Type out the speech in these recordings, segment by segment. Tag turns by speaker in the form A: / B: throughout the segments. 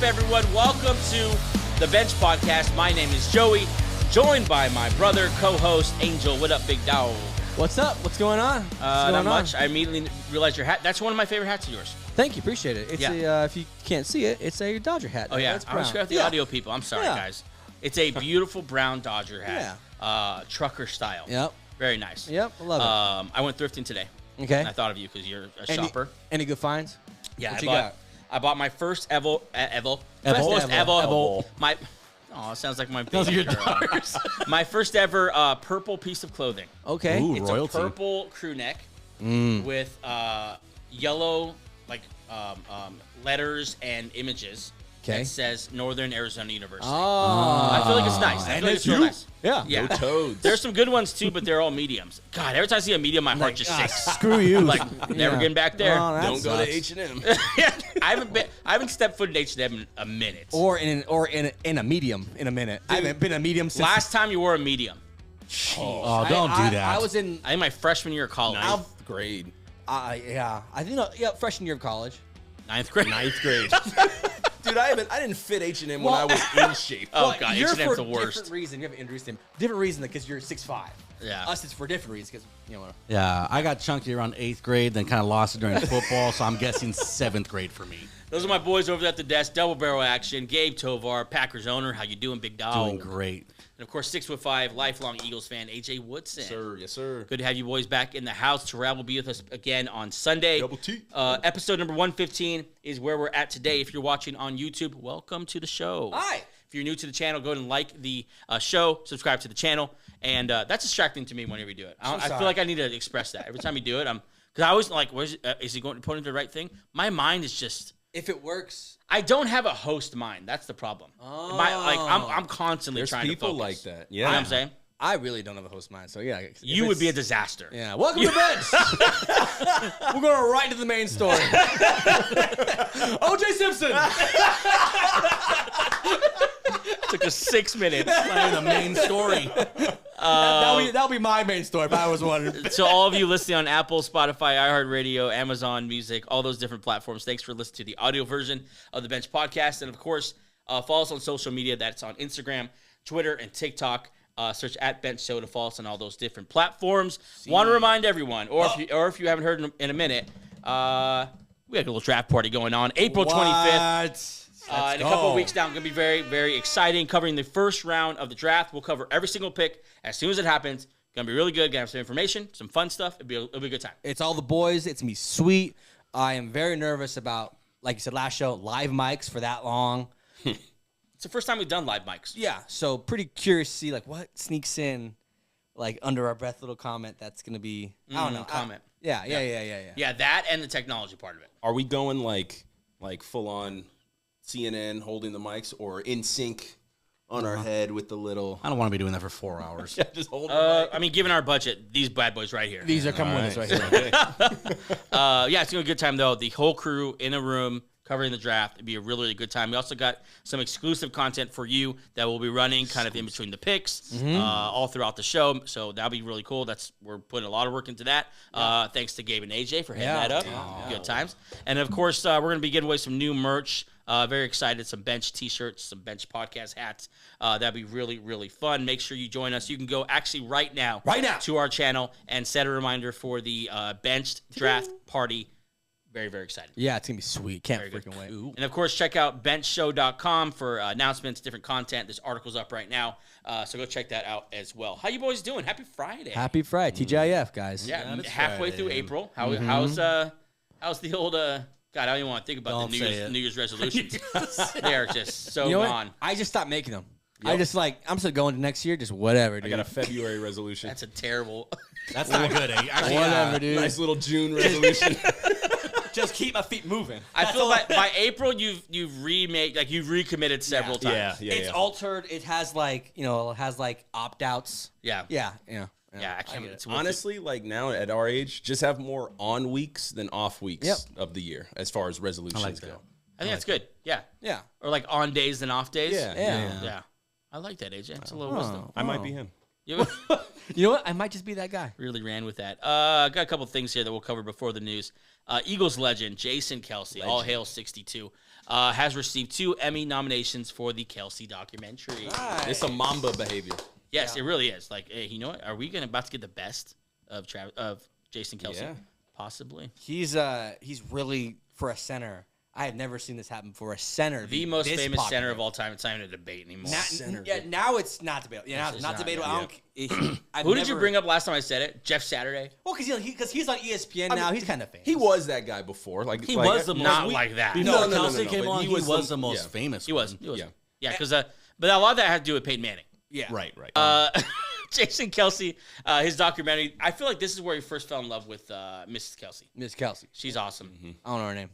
A: up, everyone? Welcome to the Bench Podcast. My name is Joey, joined by my brother, co-host, Angel. What up, big dog?
B: What's up? What's going on?
A: Not much. I immediately realized your hat. That's one of my favorite hats of yours.
B: Thank you. Appreciate it. It's if you can't see it, it's a Dodger hat.
A: Oh, yeah.
B: It's
A: I was scared of the audio people. I'm sorry, guys. It's a beautiful brown Dodger hat.
B: Yeah.
A: Trucker style.
B: Yep.
A: Very nice.
B: Yep. I love it.
A: I went thrifting today.
B: Okay.
A: And I thought of you because you're a shopper.
B: Any good finds?
A: Yeah,
B: What
A: I bought my first Evo. My, it sounds like my baby girl. My first ever purple piece of clothing.
B: Okay.
C: Ooh,
A: It's
C: royalty.
A: a purple crew neck with yellow letters and images.
B: Okay.
A: That says Northern Arizona University.
B: Oh.
A: I feel like it's nice. I feel like it's real nice.
B: Yeah.
A: Yeah.
C: Go Toads.
A: There's some good ones too, but they're all mediums. God, every time I see a medium, my heart just sinks.
B: Screw you.
A: I'm like, never getting back there.
B: Oh, that
C: Don't go to
B: sucks.
C: H&M.
A: I haven't stepped foot in H&M in a minute.
B: Or in a medium in a minute. I haven't been a medium since
A: Last time you wore a medium,
C: Oh, don't do that.
B: I was in
A: I think my freshman year of college.
C: Ninth grade.
B: I think freshman year of college.
A: Ninth grade.
C: Ninth grade. Dude, I didn't fit H&M when I was in shape.
A: Oh, God,
B: you're
A: H&M's
B: for
A: the worst.
B: Different reason. You have an injury different reason because you're 6'5".
A: Yeah.
B: Us, it's for different reasons because
C: Yeah, I got chunky around 8th grade, then kind of lost it during football, so I'm guessing 7th grade for me.
A: Those are my boys over at the desk. Double barrel action. Gabe Tovar, Packers owner. How you doing, big dog?
C: Doing great.
A: And, of course, 6'5", lifelong Eagles fan, AJ Woodson.
C: Sir, yes, sir.
A: Good to have you boys back in the house. Terrell will be with us again on Sunday.
C: Double T.
A: Episode number 115 is where we're at today. If you're watching on YouTube, welcome to the show.
B: Hi.
A: If you're new to the channel, go ahead and like the show, subscribe to the channel. And that's distracting to me whenever you do it. I feel like I need to express that. Every time you do it, because I always like, is he going to put into the right thing? My mind is just...
B: If it works,
A: I don't have a host mind. That's the problem.
B: Oh.
A: I'm constantly
C: There's
A: trying to
C: people
A: focus.
C: like that.
A: You know what
C: Yeah.
A: I'm saying?
B: I really don't have a host mind. So yeah,
A: You would be a disaster.
B: Yeah. Welcome to Bench. We're going right to the main story. OJ Simpson.
A: Took us 6 minutes.
C: Not even the main story.
B: That'll be my main story if I was wondering.
A: So all of you listening on Apple, Spotify, iHeartRadio, Amazon Music, all those different platforms, thanks for listening to the audio version of the Bench Podcast. And, of course, follow us on social media. That's on Instagram, Twitter, and TikTok. Search at Bench Show to follow us on all those different platforms. Want to remind everyone, or if you haven't heard in a minute, we got a little draft party going on April 25th. In a couple of weeks now, it's going to be very, very exciting. Covering the first round of the draft. We'll cover every single pick as soon as it happens. Going to be really good. Going to have some information, some fun stuff. It'll be a good time.
B: It's all the boys. It's going to be sweet. I am very nervous about, like you said last show, live mics for that long.
A: It's the first time we've done live mics.
B: Yeah, so pretty curious to see like what sneaks in, like under our breath little comment that's going to be, I don't know.
A: Comment.
B: Yeah.
A: Yeah, that and the technology part of it.
D: Are we going like full on CNN holding the mics, or in sync on our head with the little?
C: I don't want to be doing that for 4 hours.
D: Just hold the mic.
A: I mean, given our budget, these bad boys right here.
B: These are coming with us right here.
D: Okay.
A: Yeah, it's going to be a good time, though. The whole crew in a room covering the draft. It'd be a really, really good time. We also got some exclusive content for you that we'll be running kind of in between the picks all throughout the show. So that'll be really cool. We're putting a lot of work into that. Thanks to Gabe and AJ for heading that up. Good times. And, of course, we're going to be giving away some new merch. Very excited. Some Bench t-shirts, some Bench podcast hats. That'd be really, really fun. Make sure you join us. You can go actually right now to our channel and set a reminder for the Bench draft party. Very, very excited.
B: Yeah, it's going to be sweet. Can't
A: Very
B: freaking wait.
A: And, of course, check out benchshow.com for announcements, different content. There's articles up right now. So go check that out as well. How you boys doing? Happy Friday.
B: Happy Friday. TGIF, guys.
A: Yeah,
C: it's
A: halfway
C: Friday.
A: through April. How's the old God, I don't even want to think about
C: Don't
A: the
C: say it.
A: New Year's resolutions. They are just so
B: You know what?
A: gone.
B: I just stopped making them. I'm just going to next year, just whatever,
D: I
B: dude.
D: got a February resolution.
A: That's a terrial.
C: That's not good. Actually,
B: Whatever, dude.
D: Nice little June resolution.
B: Just keep my feet moving.
A: I feel by April you've remade, like you've recommitted several times.
B: It's altered. It has like, opt-outs.
A: Yeah.
B: Yeah.
A: I can't. It's
D: Honestly, like now at our age, just have more on weeks than off weeks of the year as far as resolutions go.
A: I think that's good. Yeah.
B: Yeah.
A: Or like on days and off days.
D: Yeah.
B: Yeah.
A: Yeah. I like that, AJ. It's a little wisdom.
D: I might be him.
A: You
B: You know what? I might just be that guy.
A: really ran with that. Got a couple things here that we'll cover before the news. Eagles legend Jason Kelce, all hail 62, has received 2 Emmy nominations for the Kelce documentary.
B: Nice.
D: It's some Mamba behavior.
A: Yes, it really is. Like, hey, you know what? Are we about to get the best of Jason Kelce?
D: Yeah.
A: Possibly.
B: He's really, for a center, I have never seen this happen for a center.
A: The most famous center of all time. It's not even a debate anymore.
B: Now it's not debatable. Yeah, now it's not debatable.
A: Who did you bring up last time I said it? Jeff Saturday?
B: Well, because he's on ESPN now. He's kind of famous.
D: He was that guy before. Like
C: He was the most
A: not like that.
C: Before
D: No,
C: Kelce came
D: but
C: on,
D: he
C: he
D: was
C: was
D: the-
C: the most
D: yeah.
C: famous.
A: He was.
C: one.
A: Yeah, because but a lot of that had to do with Peyton Manning.
B: Yeah.
D: Right.
A: Jason Kelce, his documentary. I feel like this is where he first fell in love with Mrs. Kelce.
B: Miss Kelce.
A: She's awesome.
B: I don't know her name.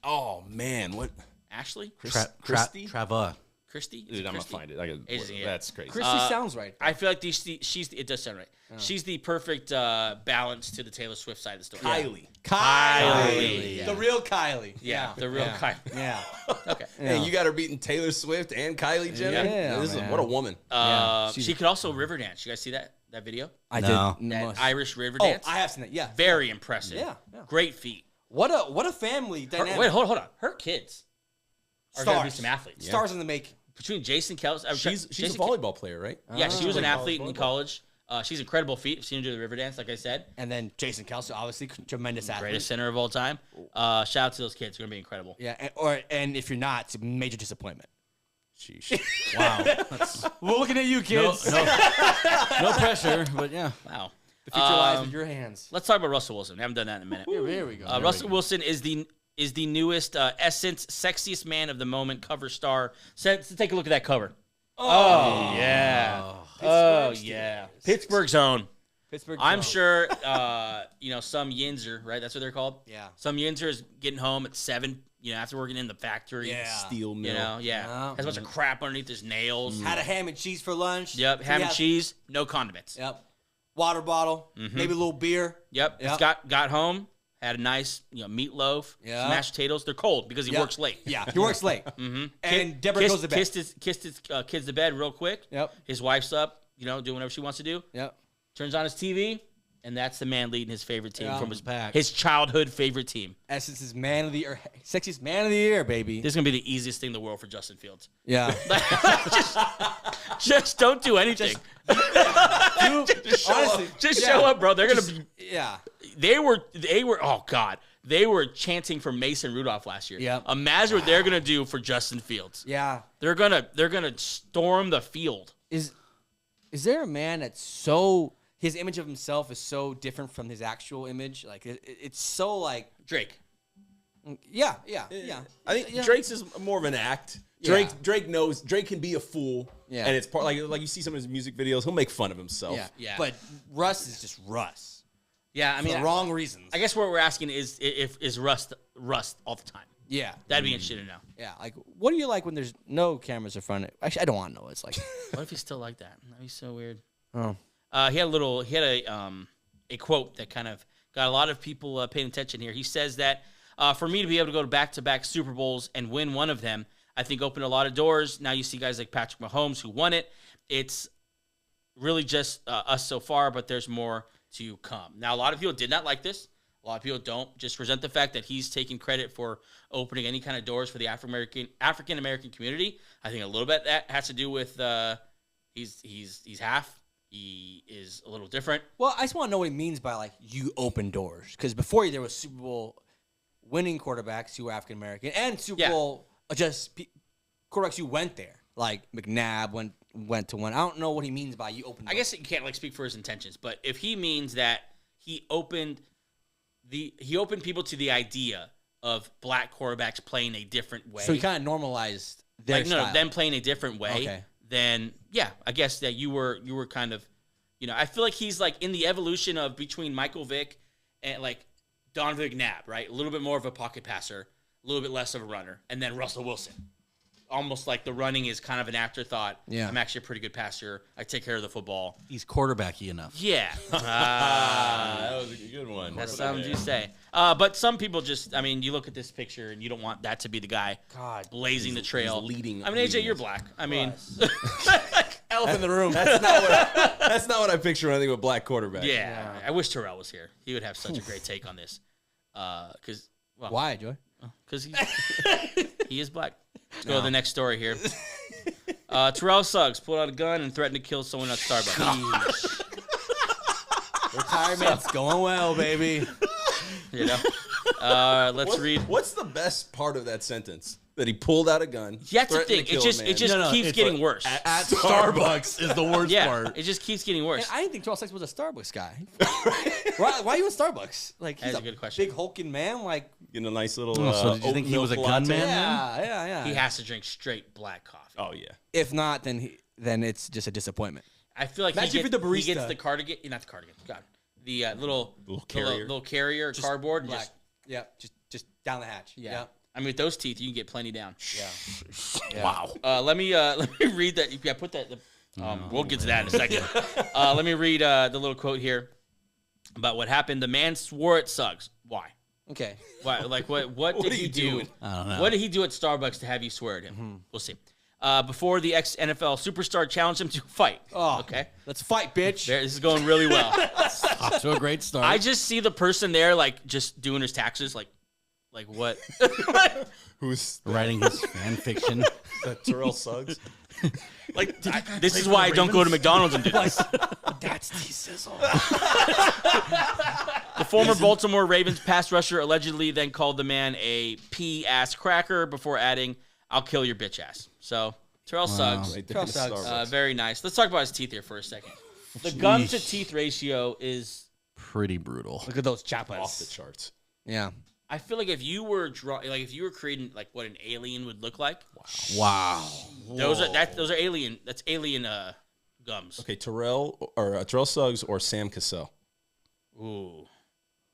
D: Oh man, what?
A: Ashley?
D: Christy?
C: Trava.
A: Christy? Is
D: Dude,
A: it
D: I'm gonna
A: Christy?
D: find it.
A: Yeah.
D: That's crazy.
B: Christy sounds right.
A: I feel like it does sound right. She's the perfect balance to the Taylor Swift side of the story.
B: Kylie.
A: Yeah.
B: The real Kylie.
A: Yeah, the real Kylie.
B: Yeah.
A: Okay.
D: Hey, you got her beating Taylor Swift and Kylie Jenner.
B: Yeah,
D: This is
B: man.
D: what a woman.
A: She could also river dance. You guys see that video?
B: I
C: No.
B: did.
A: That
B: Must.
A: Irish river
B: Oh,
A: dance?
B: I have seen that. Yeah.
A: Very impressive.
B: Yeah.
A: Great feet.
B: What a family dynamic.
A: Wait, hold on. Her kids are going to be some athletes.
B: Stars in the making.
A: Between Jason Kelce.
D: She's a
A: Jason
D: volleyball player, right?
A: Yeah, she was an
D: Played
A: athlete in
D: volleyball.
A: college. She's incredible feet. I've seen her do the river dance, like I said.
B: And then Jason Kelce, obviously tremendous athlete.
A: Greatest center of all time. Shout out to those kids. They're going to be incredible.
B: Yeah, and if you're not, it's a major disappointment.
D: Sheesh.
C: Wow.
B: We're looking at you, kids.
C: No pressure, but yeah.
A: Wow.
B: The future lies in your hands.
A: Let's talk about Russell Wilson. We haven't done that in a minute.
B: Here we go.
A: Russell Wilson is the newest Essence Sexiest Man of the Moment cover star. So take a look at that cover. Oh yeah. Oh yeah. Pittsburgh's own.
B: Pittsburgh.
A: I'm sure some Yinzer, right? That's what they're called.
B: Yeah.
A: Some Yinzer is getting home at 7, after working in the factory.
B: Yeah.
D: Steel mill.
A: Has a bunch of crap underneath his nails.
B: Had a ham and cheese for lunch.
A: Yep, ham and cheese, no condiments.
B: Yep. Water bottle, maybe a little beer.
A: Yep.
B: Yep.
A: Got home, had a nice meatloaf,
B: Yeah.
A: some mashed potatoes. They're cold because he
B: Yep.
A: works late.
B: Yeah, he works late. And Deborah goes to bed.
A: Kissed his kids to bed real quick.
B: Yep.
A: His wife's up, doing whatever she wants to do.
B: Yep.
A: Turns on his TV, and that's the man leading his favorite team from
C: Pack.
A: his childhood favorite team.
B: Essence is man of the year, sexiest man of the year, baby.
A: This is gonna be the easiest thing in the world for Justin Fields.
B: Yeah.
A: just don't do anything. Just show up, bro. They're gonna be.
B: Yeah.
A: They were. Oh God. They were chanting for Mason Rudolph last year.
B: Yep.
A: Imagine what they're gonna do for Justin Fields.
B: Yeah.
A: They're gonna storm the field.
B: Is there a man that's so his image of himself is so different from his actual image? Like it's so like
A: Drake.
B: yeah.
D: I think Drake's is more of an act.
B: Yeah.
D: Drake knows Drake can be a fool.
B: Yeah.
D: And it's part like you see some of his music videos, he'll make fun of himself.
A: Yeah.
B: But Russ is just Russ.
A: Yeah, I
B: For
A: mean,
B: the wrong reasons.
A: I guess what we're asking is Rust all the time.
B: Yeah.
A: That'd be interesting to know.
B: Yeah. Like, what do you like when there's no cameras in front of it? Actually, I don't want to know. It's like,
A: What if he's still like that? That'd be so weird.
B: oh,
A: He had a quote that kind of got a lot of people paying attention here. He says that for me to be able to go to back-to-back Super Bowls and win one of them, I think opened a lot of doors. Now you see guys like Patrick Mahomes who won it. It's really just us so far, but there's more to come. Now, a lot of people did not like this. A lot of people don't just resent the fact that he's taking credit for opening any kind of doors for the African American community. I think a little bit that has to do with he's half. He is a little different.
B: well, I just want to know what he means by like you open doors because before you there was Super Bowl winning quarterbacks who were African American and Super Bowl quarterbacks who went there. Like McNabb went to one. I don't know what he means by you open doors.
A: I guess you can't speak for his intentions, but if he means that he opened people to the idea of black quarterbacks playing a different way.
B: So he kind of normalized their style.
A: them playing a different way.
B: Okay.
A: Then yeah, I guess that you were kind of, I feel like he's like in the evolution of between Michael Vick and like Donovan McNabb, right? A little bit more of a pocket passer, a little bit less of a runner, and then Russell Wilson. Almost like the running is kind of an afterthought.
B: Yeah.
A: I'm actually a pretty good passer. I take care of the football.
C: He's quarterbacky enough.
A: Yeah.
D: That was a good one.
A: That's something you say. But some people just, you look at this picture and you don't want that to be the guy
B: God.
A: blazing the trail.
D: he's leading-
A: AJ, you're
D: us.
A: black.
B: Elephant in the room.
D: That's not what I picture when I think of a black quarterback.
A: Yeah, I wish Terrell was here. He would have such a great take on this. Because
B: Why, Joy?
A: Because he is black. Let's go to the next story here. Terrell Suggs pulled out a gun and threatened to kill someone at Starbucks.
B: Retirement's going well, baby.
A: You know. Let's read.
D: What's the best part of that sentence? That he pulled out a gun.
A: That's the
D: threatened
A: thing.
D: to kill a
A: It just
D: man.
A: keeps getting worse.
C: At Starbucks is the worst
A: Yeah,
C: part.
A: it just keeps getting worse.
B: I didn't think Terrell Suggs was a Starbucks guy. why are you in Starbucks? Like, he's
A: That's a good question.
B: big hulking man. Like,
D: Getting a nice little.
C: So did you think he was a gunman?
B: yeah.
A: He has to drink straight black coffee.
D: Oh yeah.
B: If not, then it's just a disappointment.
A: I feel like
B: Imagine if you're the
A: he gets
B: barista.
A: the cardigan, not the cardigan. God, the little
D: carrier.
A: little carrier cardboard. And
B: Black.
A: just,
B: Yeah, just down the hatch. Yeah.
A: I mean, with those teeth, you can get plenty down.
B: Yeah.
C: Wow.
A: Let me read that. Yeah, put that. We'll get to that in a second. Let me read the little quote here about what happened. The man swore at Suggs. Why?
B: Okay.
A: Why? Like what did he do?
C: I don't know.
A: What did he do at Starbucks to have you swear at him? We'll see. Before the ex-NFL superstar challenged him to fight.
B: Oh,
A: Okay.
B: Let's fight, bitch.
A: This is going really well.
C: Off to a great start.
A: I just see the person there, like, just doing his taxes, like what?
D: Who's
C: writing his fan fiction.
D: that? Terrell Suggs.
A: Like, this is why I don't go to McDonald's and do this.
B: That's T-Sizzle.
A: The former Baltimore Ravens pass rusher allegedly then called the man a pea-ass cracker before adding, "I'll kill your bitch ass." So, Terrell Suggs,
D: Right there in
B: Terrell Suggs.
D: Starbucks.
A: very nice. Let's talk about his teeth here for a second. The gum to teeth ratio is,
C: Pretty brutal.
B: Look at those chapas.
D: Off the charts.
B: Yeah.
A: I feel like if you were creating like what an alien would look like,
C: Wow.
A: those are alien. That's alien gums.
D: Okay, Terrell Suggs or Sam Cassell.
A: Ooh.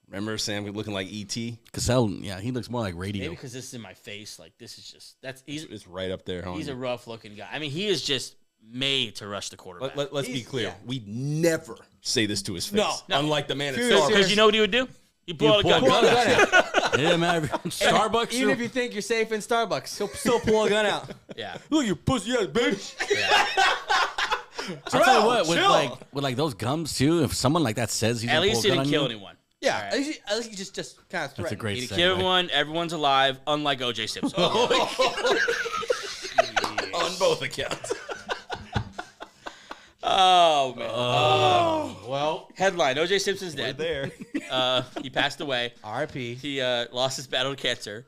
D: Remember Sam looking like E.T.?
C: Cassell, yeah, he looks more like radio.
A: Maybe because this is in my face. Like this is just
D: It's right up there.
A: he's a rough looking guy. I mean, he is just made to rush the quarterback.
D: Let's be clear.
B: yeah.
D: We'd never say this to his face.
B: No.
D: Unlike the man at
B: Seriously.
D: Starbucks.
A: Because you know what he would do? He pull out a gun.
C: pull a gun. Yeah, man. Starbucks.
B: Even if you think you're safe in Starbucks, he'll still pull a gun out.
A: Yeah.
B: Look, you pussy ass bitch.
C: I'll tell you what,
B: chill.
C: with like those gums too, if someone like that says he's
A: At
C: gonna
A: least he
C: pull a gun
A: didn't
C: on
A: kill
C: you,
A: anyone.
B: Yeah.
A: All right.
B: At least you just kind of threaten.
C: That's a great
A: He
C: segue.
A: didn't kill everyone. Everyone's alive, unlike O.J. Simpson.
D: On both accounts.
A: Oh, man.
C: Well,
A: Headline, O.J. Simpson's
D: We're
A: dead.
D: there.
A: He passed away.
B: R.I.P.
A: He lost his battle to cancer.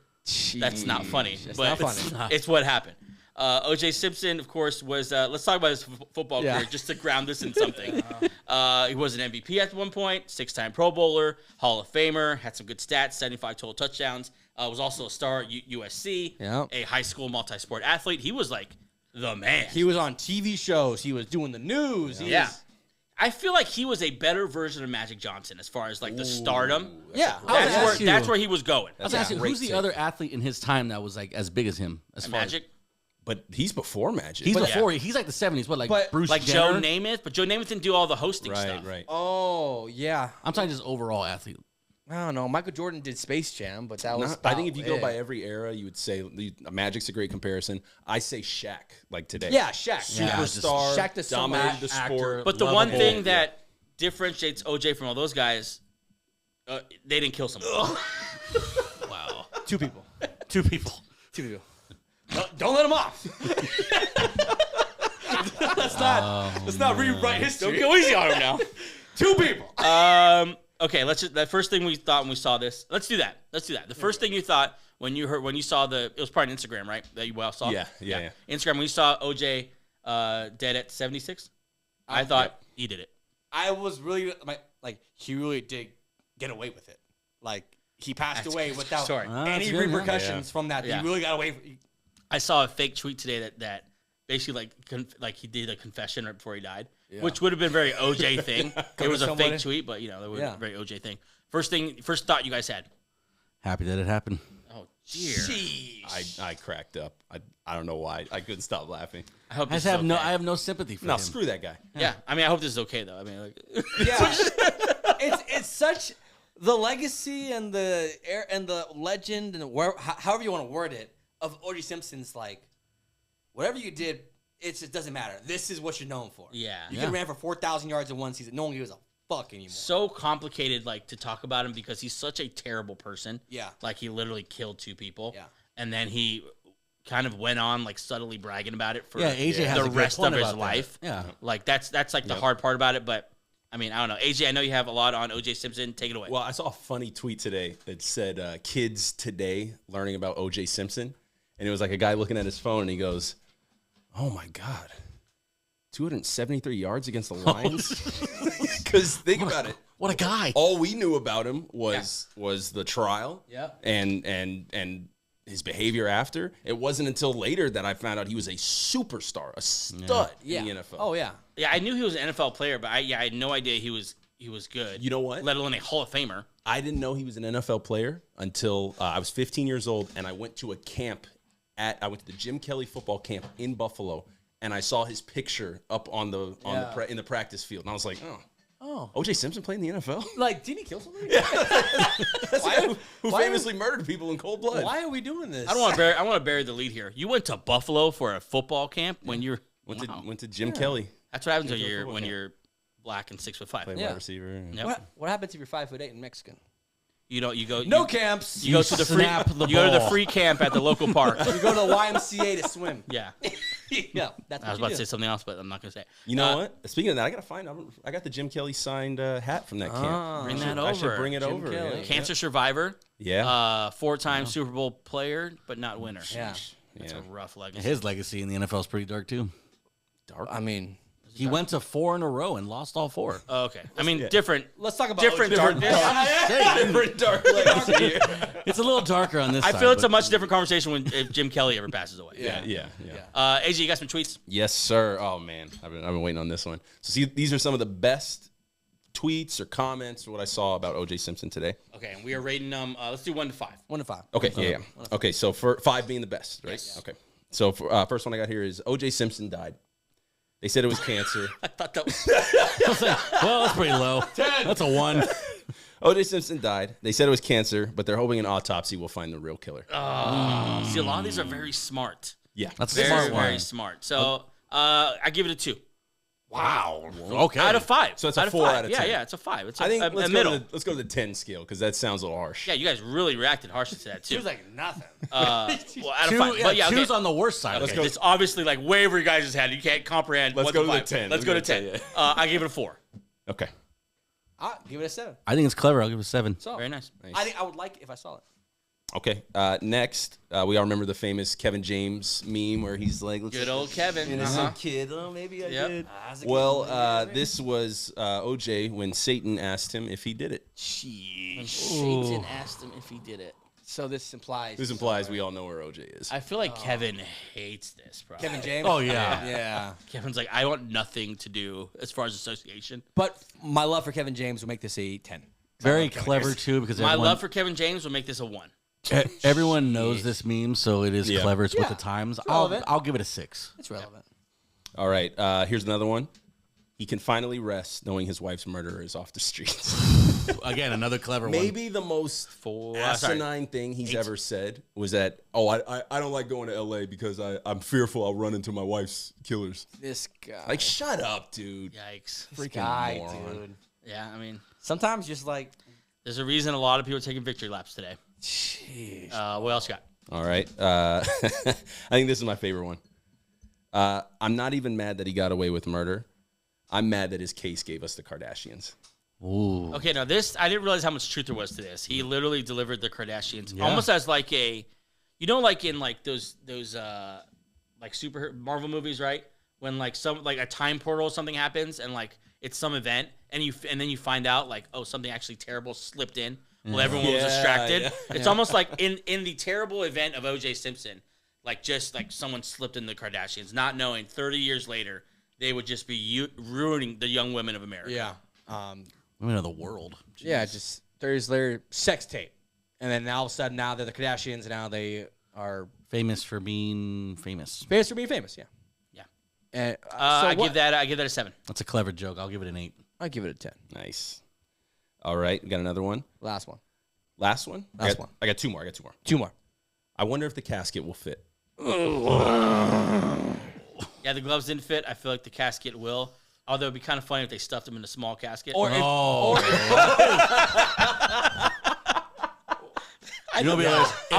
A: That's not funny.
B: That's
A: but
B: not funny.
A: It's what happened. O.J. Simpson, of course, was. Let's talk about his football
B: Yeah.
A: career just to ground this in something. He was an MVP at one point, 6-time Pro Bowler, Hall of Famer, had some good stats, 75 total touchdowns. Was also a star at USC,
B: Yeah.
A: a high school multi-sport athlete. He was like the man.
B: He was on TV shows. He was doing the news. He
A: Yeah.
B: was-
A: I feel like he was a better version of Magic Johnson as far as like the stardom.
B: Yeah.
A: That's where he was going.
C: I was asking,
D: great
C: who's the
D: take.
C: other athlete in his time that was like as big as him? As far
A: Magic.
D: But he's before Magic.
C: as he's
A: But-
C: before. He's like the '70s. What, like
B: But-
C: Bruce
A: Like
C: Jenner?
A: Joe Namath, but Joe Namath didn't do all the hosting
D: right,
A: stuff.
D: right.
B: Oh, yeah.
C: I'm talking just overall athlete.
B: I don't know. Michael Jordan did Space Jam, but that was.
D: I think if you go
B: about
D: by
B: it.
D: every era, you would say Magic's a great comparison. I say Shaq, like today.
B: Yeah, Shaq.
C: Yeah,
D: Superstar,
B: Shaq the
D: dominated the
B: actor.
D: sport.
A: But the one
C: Lovable.
A: thing that differentiates OJ from all those guys, they didn't kill someone.
C: Wow.
B: Two people.
C: Two people.
B: Two people. Don't let him off. Let's not rewrite history.
A: Don't go easy on him now.
B: Two people.
A: Okay, let's just, the first thing we thought when we saw this. Let's do that. The first thing you thought when you saw it was probably on Instagram, right? That you saw.
D: Yeah.
A: Instagram. When you saw OJ dead at 76, I thought he did it.
B: I was really he really did get away with it. Like he passed away without
A: Sorry.
B: any
C: That's good, huh?
B: repercussions from that.
A: Yeah.
B: He really got away.
A: I saw a fake tweet today that basically like he did a confession right before he died, which would have been a very OJ thing. It was a
B: somebody.
A: fake tweet, but that would have been a very OJ thing. First thought you guys had.
C: Happy that it happened.
A: Oh dear.
D: I cracked up. I don't know why. I couldn't stop laughing.
A: I hope
C: I
A: this is okay.
C: have no sympathy for
D: No,
C: him.
D: screw that guy.
A: Yeah, I mean, I hope this is okay though. I mean, like,
B: Yeah, it's such the legacy and the legend and however you want to word it of O.J. Simpson's like whatever you did, it doesn't matter. This is what you're known for.
A: Yeah.
B: You could have ran for 4,000 yards in one season. No one gives a fuck anymore.
A: So complicated, like, to talk about him because he's such a terrible person.
B: Yeah.
A: Like, he literally killed 2 people.
B: Yeah.
A: And then he kind of went on, like, subtly bragging about it for
C: AJ has
A: the
C: a good
A: rest
C: point
A: of his
C: about that.
A: life.
C: Yeah.
A: Like, that's like the hard part about it. But, I mean, I don't know. AJ, I know you have a lot on O.J. Simpson. Take it away.
D: Well, I saw a funny tweet today that said, kids today learning about O.J. Simpson. And it was like a guy looking at his phone, and he goes, oh, my God. 273 yards against the Lions? Because think about it.
C: What a guy.
D: All we knew about him was the trial
B: Yep.
D: and his behavior after. It wasn't until later that I found out he was a superstar, a stud in the NFL.
B: Oh, yeah.
A: Yeah, I knew he was an NFL player, but I had no idea he was good.
D: You know what?
A: Let alone a Hall of Famer.
D: I didn't know he was an NFL player until I was 15 years old, and I went to a camp I went to the Jim Kelly football camp in Buffalo, and I saw his picture up on in the practice field, and I was like, oh, O.J. Simpson played in the NFL?
B: Like, didn't he kill somebody?
D: That's the guy who famously murdered people in cold blood.
B: Why are we doing this?
A: I want to bury the lead here. You went to Buffalo for a football camp when you're
D: Went to Jim Kelly.
A: That's what happens when you're black and 6'5".
D: Played wide receiver.
A: Yep.
B: What happens if you're 5'8" and Mexican?
A: You go
B: No camps.
A: You go to the free.
C: snap the
A: You go to the
C: ball.
A: free camp at the local park.
B: You go to the YMCA to swim.
A: Yeah,
B: Yeah, that's what
A: I was about to say something else, but I'm not gonna say it.
D: You know what? Speaking of that, I got the Jim Kelly signed hat from that camp.
A: Bring that
D: I should
A: over.
D: bring it
B: Jim
D: over.
B: Kelly.
D: Yeah.
A: Cancer survivor.
D: Yeah.
A: 4-time Super Bowl player, but not winner.
B: Yeah.
A: That's
D: Yeah.
A: a rough legacy.
C: His legacy in the NFL is pretty dark, too.
B: I mean,
C: He went to 4 in a row and lost all 4.
A: Oh, okay, I mean different.
B: let's talk about
A: Different
B: OJ.
A: dark.
D: Different dark legacy.
C: It's a little darker on this
A: I
C: side.
A: feel it's a
C: but-
A: much different conversation if Jim Kelly ever passes away.
D: Yeah.
A: AJ, you got some tweets?
D: Yes, sir. Oh man, I've been waiting on this one. So see, these are some of the best tweets or comments or what I saw about O.J. Simpson today.
A: Okay, and we are rating them. Let's do 1 to 5.
B: 1 to 5.
D: Okay, yeah. Okay, so for 5 being the best, right?
A: Yes.
D: Okay. So for, first one I got here is O.J. Simpson died. They said it was cancer.
A: I thought that was.
C: Well, that's pretty low. That's a 1.
D: O.J. Simpson died. They said it was cancer, but they're hoping an autopsy will find the real killer.
A: See, a lot of these are very smart.
D: Yeah.
C: That's a
A: Very,
C: smart
A: very
C: one.
A: smart. So I give it a 2
C: Wow. Okay.
A: out of 5.
D: So it's a
A: out
D: 4
A: 5.
D: out of 10.
A: Yeah, it's a 5. It's
D: I think
A: a
D: let's
A: middle.
D: go to the 10 scale because that sounds a little harsh.
A: Yeah, you guys really reacted harshly to that too.
B: He was like nothing.
A: Well, out of 5. But yeah,
C: Two's
A: okay.
C: on the worst side.
A: Okay,
C: Okay.
A: it's obviously like way over your guys' head. You can't comprehend.
D: Let's
A: what's
D: go
A: a
D: to the
A: 5.
D: 10.
A: Let's go to 10.
D: Yeah.
A: I gave it a 4.
D: Okay.
B: I'll give it a 7.
C: I think it's clever. I'll give it a 7.
B: So,
A: Very nice.
B: I think I would like it if I saw it.
D: Okay. Next, we all remember the famous Kevin James meme where he's like,
A: Good old Kevin.
D: innocent kid. Oh, maybe I
A: Yep.
D: did. Well, this was OJ when Satan asked him if he did it.
A: When Satan asked him if he did it.
B: So this implies.
D: This implies we all know where OJ is.
A: I feel like Kevin hates this, bro.
B: Kevin James.
C: Oh, yeah.
B: Yeah.
A: Kevin's like, I want nothing to do as far as association.
B: But my love for Kevin James will make this a 10.
C: Very clever, too, because
A: My
C: everyone,
A: love for Kevin James will make this a 1.
C: everyone knows this meme, so it is
D: Yeah.
C: clever. It's with
B: Yeah.
C: the times.
B: relevant.
C: I'll give it a 6.
B: It's relevant.
D: All right. Here's another one. He can finally rest knowing his wife's murderer is off the streets.
C: Again, another clever one.
D: Maybe the most asinine thing he's ever said was that, I don't like going to L.A. because I'm fearful I'll run into my wife's killers.
B: This guy.
D: Like, shut up, dude.
A: Yikes.
B: this guy,
D: moron.
B: dude.
A: Yeah, I mean,
B: Sometimes just like,
A: there's a reason a lot of people are taking victory laps today.
B: jeez.
A: What else you got?
D: All right. I think this is my favorite one. I'm not even mad that he got away with murder. I'm mad that his case gave us the Kardashians.
C: Ooh.
A: Okay, now this, I didn't realize how much truth there was to this. He literally delivered the Kardashians almost as like a, like in like those like super Marvel movies, right? When like a time portal or something happens and like it's some event and then you find out like, oh, something actually terrible slipped in while everyone was distracted.
D: yeah.
A: It's almost like in the terrible event of O.J. Simpson, like just like someone slipped in the Kardashians, not knowing 30 years later they would just be ruining the young women of America.
B: Yeah.
C: Women of the world.
B: Yeah, just there's their sex tape. And then all of a sudden now they're the Kardashians and now they are
C: Famous for being famous.
B: famous for being famous, yeah.
A: Yeah.
B: And,
A: I give that a 7.
C: That's a clever joke. I'll give it an 8.
B: I give it a 10.
D: Nice. All right. We got another one.
B: Last one.
D: Last one?
B: Last one.
D: I got 2 more.
B: 2 more.
D: I wonder if the casket will fit.
A: Yeah, the gloves didn't fit. I feel like the casket will. Although it'd be kind of funny if they stuffed him in a small casket.
B: Or
A: I'm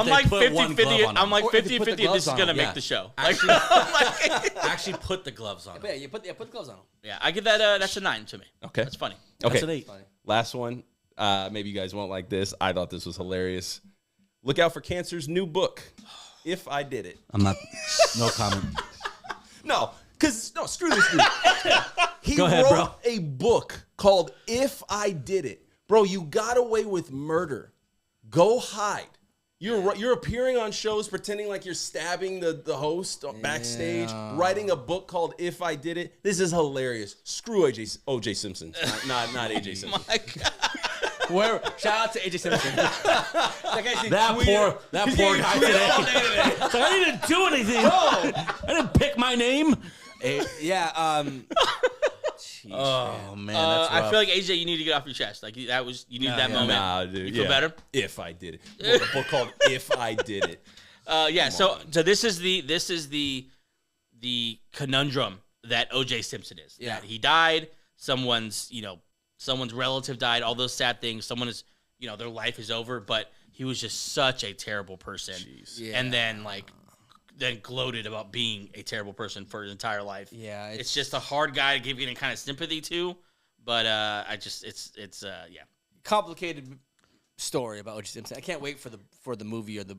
A: like 50-50. I'm like 50-50 if this is going to make the show.
C: Actually put the gloves on.
B: Yeah, you put the gloves on him.
A: Yeah, I give that that's a 9 to me.
D: Okay.
A: That's funny.
D: Okay.
C: That's an 8.
D: Last one. Maybe you guys won't like this. I thought this was hilarious. Look out for Cancer's new book, If I Did It.
C: I'm not. No comment.
D: No, screw this dude. He
C: Go ahead,
D: wrote
C: bro.
D: a book called If I Did It. Bro, you got away with murder. Go hide. You're appearing on shows pretending like you're stabbing the host backstage, writing a book called If I Did It. This is hilarious. Screw OJ Simpson. Not AJ Simpson.
A: My God.
B: Shout out to AJ Simpson.
C: That poor guy today. It's like, I didn't do anything. No, I didn't pick my name. Oh man, that's rough.
A: I feel like AJ, you need to get off your chest. Like you needed that moment.
D: Nah, dude.
A: You feel better?
D: If I Did It. Wrote a book called If I Did It.
A: So this is the conundrum that OJ Simpson is.
B: Yeah.
A: That he died. Someone's relative died. All those sad things. Someone is, their life is over. But he was just such a terrible person.
B: Yeah.
A: And then gloated about being a terrible person for his entire life.
B: Yeah,
A: it's just a hard guy to give any kind of sympathy to. But it's
B: complicated story about O.J. Simpson. I can't wait for the movie or that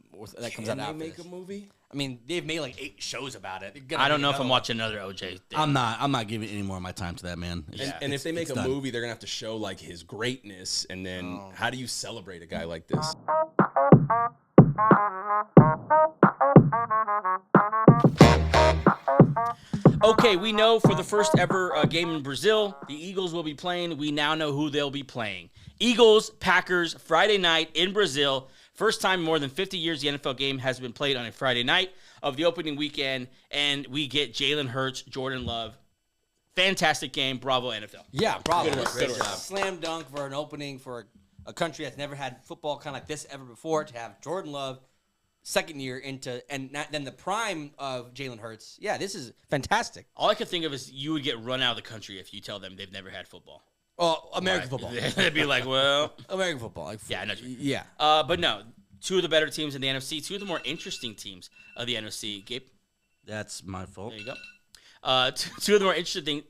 B: comes out after.
D: Can they make a movie?
B: I mean, they've made like 8 shows about it.
A: I don't know if I'm watching another OJ thing.
C: I'm not giving any more of my time to that man.
D: And if they make a movie, they're gonna have to show like his greatness, and then how do you celebrate a guy like this?
A: Okay, we know for the first ever game in Brazil, the Eagles will be playing. We now know who they'll be playing. Eagles, Packers, Friday night in Brazil. First time in more than 50 years the NFL game has been played on a Friday night of the opening weekend, and we get Jalen Hurts, Jordan Love. Fantastic game. Bravo, NFL.
B: Yeah, bravo.
A: Good work.
B: Slam dunk for an opening for a country that's never had football kind of like this ever before, to have Jordan Love second year then the prime of Jalen Hurts. Yeah, this is fantastic.
A: All I could think of is you would get run out of the country if you tell them they've never had football.
B: Oh, American football.
A: They'd be like, well.
B: American football.
A: Yeah, I know.
B: Yeah.
A: But no, 2 of the better teams in the NFC, 2 of the more interesting teams of the NFC. Gabe?
C: That's my fault.
A: There you go. 2 of the more interesting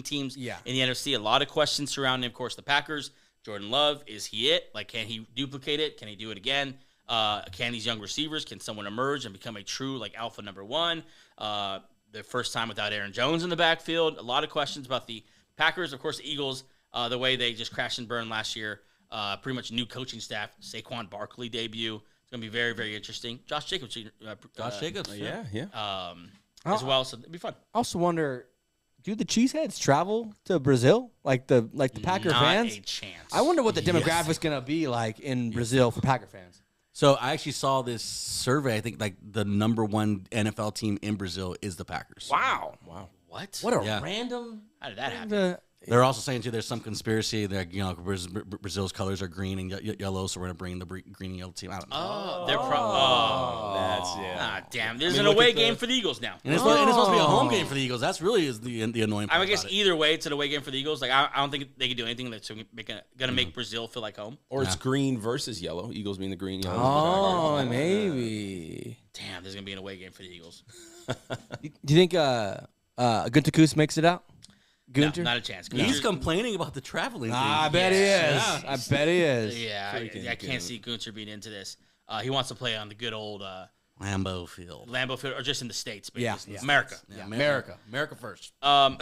A: teams in the NFC. A lot of questions surrounding, of course, the Packers. Jordan Love, is he it? Like, can he duplicate it? Can he do it again? Can these young receivers, can someone emerge and become a true alpha number 1? The first time without Aaron Jones in the backfield. A lot of questions about the Packers. Of course, the Eagles, the way they just crashed and burned last year. Pretty much new coaching staff. Saquon Barkley debut. It's going to be very, very interesting. Josh Jacobs.
D: Yeah.
A: As well, so it'll be fun.
B: I also wonder, do the Cheeseheads travel to Brazil like the Packer fans?
A: Not a chance.
B: I wonder what the demographic's going to be like in Brazil for Packer fans.
C: So I actually saw this survey. I think the number 1 NFL team in Brazil is the Packers.
B: Wow.
A: What?
B: What a random.
A: How did that happen?
C: They're also saying too, there's some conspiracy that Brazil's colors are green and yellow, so we're gonna bring the green and yellow team. I don't know.
A: Oh, they're damn. There's an
D: look
A: away
D: at
A: game for the Eagles now.
C: And it's supposed to be a home game for the Eagles. That's really is the annoying part.
A: I guess
C: about it.
A: either way, it's an away game for the Eagles. I don't think they can do anything that's gonna make Brazil feel like home.
D: Or it's green versus yellow. Eagles being the green, yellow.
B: Oh, maybe.
A: Damn, there's gonna be an away game for the Eagles.
B: Do you think Gunter Koos makes it out? Gunter?
A: No, not a chance.
C: He's complaining about the traveling thing.
B: I bet he is.
C: Yeah.
B: I bet he is.
A: Yeah, I can't see Gunter being into this. He wants to play on the good old
C: Lambeau Field.
A: Or just in the States, but
B: Yeah.
A: America.
C: Yeah, America first.
A: God,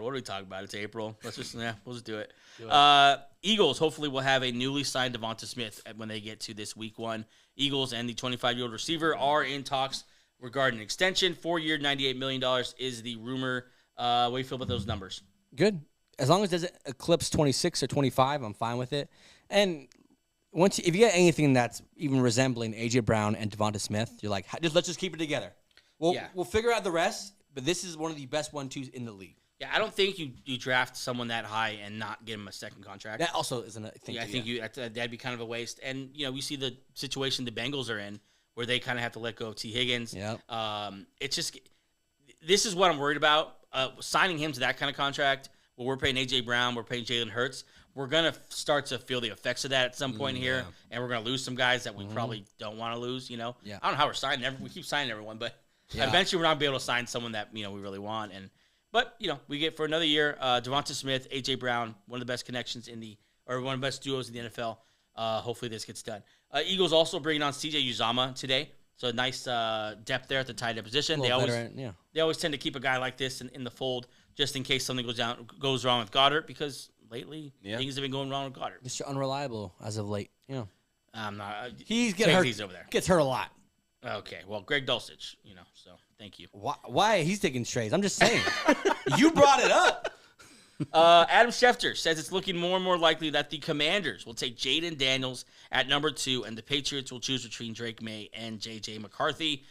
A: what are we talking about? It's April. We'll just do it. Eagles hopefully will have a newly signed Devonta Smith when they get to this week 1. Eagles and the 25-year-old receiver are in talks regarding an extension. 4-year, $98 million is the rumor. What do you feel about those numbers?
B: Good. As long as it doesn't eclipse 26 or 25, I'm fine with it. And if you get anything that's even resembling A.J. Brown and Devonta Smith, you're like, let's just keep it together. We'll figure out the rest, but this is one of the best 1-2s in the league.
A: Yeah, I don't think you draft someone that high and not give him a second contract.
B: That also isn't a thing.
A: Yeah, I think that'd be kind of a waste. And we see the situation the Bengals are in where they kind of have to let go of T. Higgins.
B: Yep.
A: It's just this is what I'm worried about. Signing him to that kind of contract, where we're paying A.J. Brown, we're paying Jalen Hurts. We're going to start to feel the effects of that at some point here, and we're going to lose some guys that we probably don't want to lose, you know?
B: Yeah.
A: I don't know how we're signing. We keep signing everyone, but eventually we're not going to be able to sign someone that, you know, we really want. But, you know, we get for another year, Devonta Smith, A.J. Brown, one of the best connections one of the best duos in the NFL. Hopefully this gets done. Eagles also bringing on CJ Uzomah today. So nice depth there at the tight end position. They always tend to keep a guy like this in the fold just in case something goes wrong with Goddard, because lately things have been going wrong with Goddard.
B: Mr. Unreliable as of late. You know,
A: I'm not.
B: He's getting hurt.
A: Over there.
B: Gets hurt a lot.
A: Okay, well, Greg Dulcich, you know, so thank you.
B: Why he's taking strays? I'm just saying. You brought it up.
A: Adam Schefter says it's looking more and more likely that the Commanders will take Jayden Daniels at number 2, and the Patriots will choose between Drake May and J.J. McCarthy.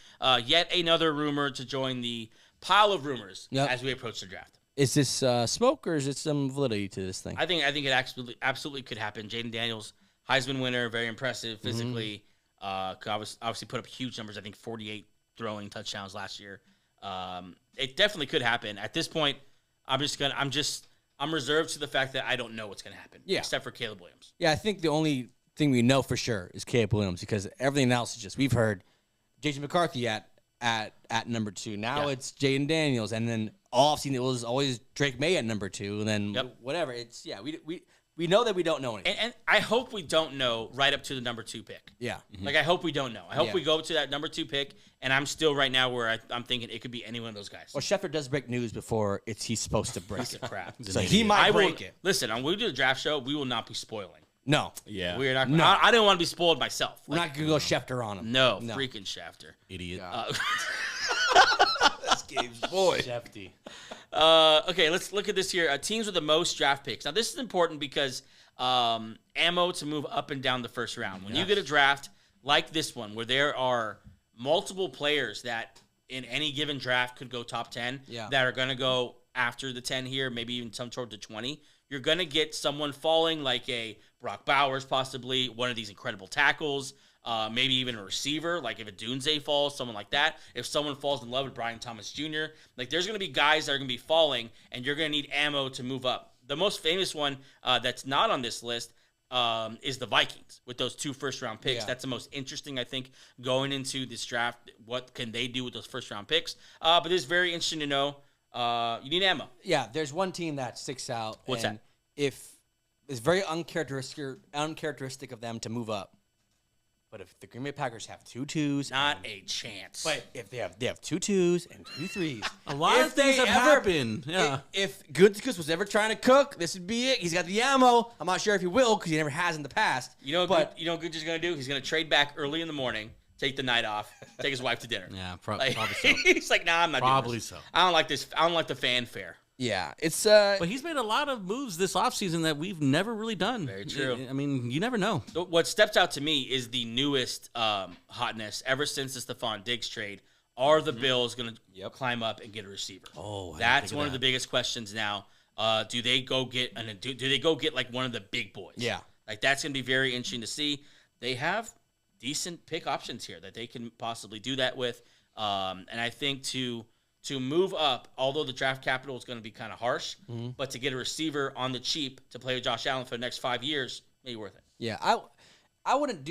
A: Yet another rumor to join the pile of rumors as we approach the draft.
B: Is this smoke, or is it some validity to this thing?
A: I think it absolutely could happen. Jayden Daniels, Heisman winner, very impressive physically. Could obviously put up huge numbers. I think 48 throwing touchdowns last year. It definitely could happen. At this point, I'm reserved to the fact that I don't know what's going to happen.
B: Yeah.
A: Except for Caleb Williams.
B: Yeah, I think the only thing we know for sure is Caleb Williams, because everything else is just we've heard J.J. McCarthy at number 2. Now it's Jayden Daniels, and then all I've seen it was always Drake May at number 2, and then whatever. It's we know that we don't know anything.
A: And I hope we don't know right up to the number 2 pick.
B: Yeah.
A: Like, I hope we don't know. I hope we go to that number 2 pick, and I'm still right now where I'm thinking it could be any one of those guys.
B: Well, Schefter does break news before he's supposed to break it.
A: Crap.
B: So he might break it.
A: Listen, when we do the draft show, we will not be spoiling.
B: No.
D: Yeah.
A: We're not. No. I didn't want to be spoiled myself.
B: We're not going to go Schefter on him.
A: No, freaking Schefter.
C: Idiot.
B: This game's boy.
C: Shefty.
A: Okay, let's look at this here. Teams with the most draft picks. Now, this is important because ammo to move up and down the first round. When you get a draft like this one, where there are multiple players that in any given draft could go top 10 that are going to go after the 10 here, maybe even some toward the 20, you're going to get someone falling like a Brock Bowers, possibly one of these incredible tackles, maybe even a receiver, like if a Dunze falls, someone like that. If someone falls in love with Brian Thomas Jr., like there's going to be guys that are going to be falling, and you're going to need ammo to move up. The most famous one that's not on this list is the Vikings with those 2 first-round picks. Yeah. That's the most interesting, I think, going into this draft. What can they do with those first-round picks? But it's very interesting to know. You need ammo.
B: Yeah, there's one team that sticks out.
A: What's that?
B: If it's very uncharacteristic of them to move up. But if the Green Bay Packers have 2 2s,
A: not a chance.
B: But if they have 2 2s and 2 3s,
C: a lot of things have happened. Yeah.
B: If Gutekunst was ever trying to cook, this would be it. He's got the ammo. I'm not sure if he will because he never has in the past.
A: You know what Gutekunst is going to do? He's going to trade back early in the morning, take the night off, take his wife to dinner.
C: Yeah, probably so.
A: He's like, nah, I'm not
C: probably
A: doing this.
C: So.
A: I don't like this. I don't like the fanfare.
B: Yeah, it's
C: But he's made a lot of moves this offseason that we've never really done.
A: Very true.
C: I mean, you never know.
A: What steps out to me is the newest hotness ever since the Stefon Diggs trade. Are the Bills going to climb up and get a receiver?
C: Oh,
A: that's one of the biggest questions now. Do they go get like one of the big boys?
B: Yeah,
A: like that's going to be very interesting to see. They have decent pick options here that they can possibly do that with, and I think to move up, although the draft capital is going to be kind of harsh, but to get a receiver on the cheap to play with Josh Allen for the next 5 years, maybe worth it.
B: Yeah, I wouldn't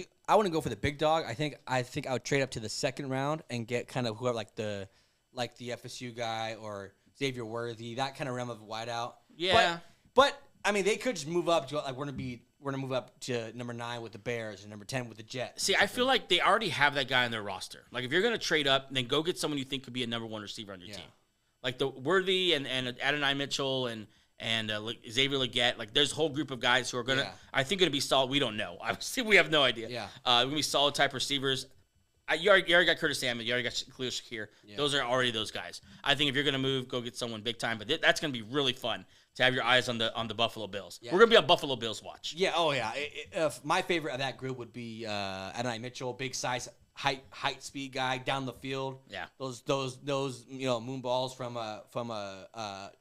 B: go for the big dog. I think I would trade up to the second round and get kind of whoever like the FSU guy or Xavier Worthy, that kind of realm of wideout.
A: Yeah,
B: but I mean they could just move up to like we're gonna move up to number 9 with the Bears and number 10 with the Jets.
A: See, I feel like they already have that guy on their roster. Like, if you're going to trade up, then go get someone you think could be a number 1 receiver on your team. Like the Worthy and Adonai Mitchell and Xavier Legette. Like, there's a whole group of guys who are going to, I think, going to be solid. We don't know. Obviously, we have no idea.
B: Yeah.
A: Going to be solid type receivers. You already got Curtis Samuel. You already got Khalil Shakir. Yeah. Those are already those guys. I think if you're going to move, go get someone big time. But that's going to be really fun to have your eyes on the Buffalo Bills. Yeah. We're going to be on Buffalo Bills watch.
B: Yeah. Oh, yeah. My favorite of that group would be Adonai Mitchell, big size, height, speed guy down the field.
A: Yeah.
B: Those moon balls from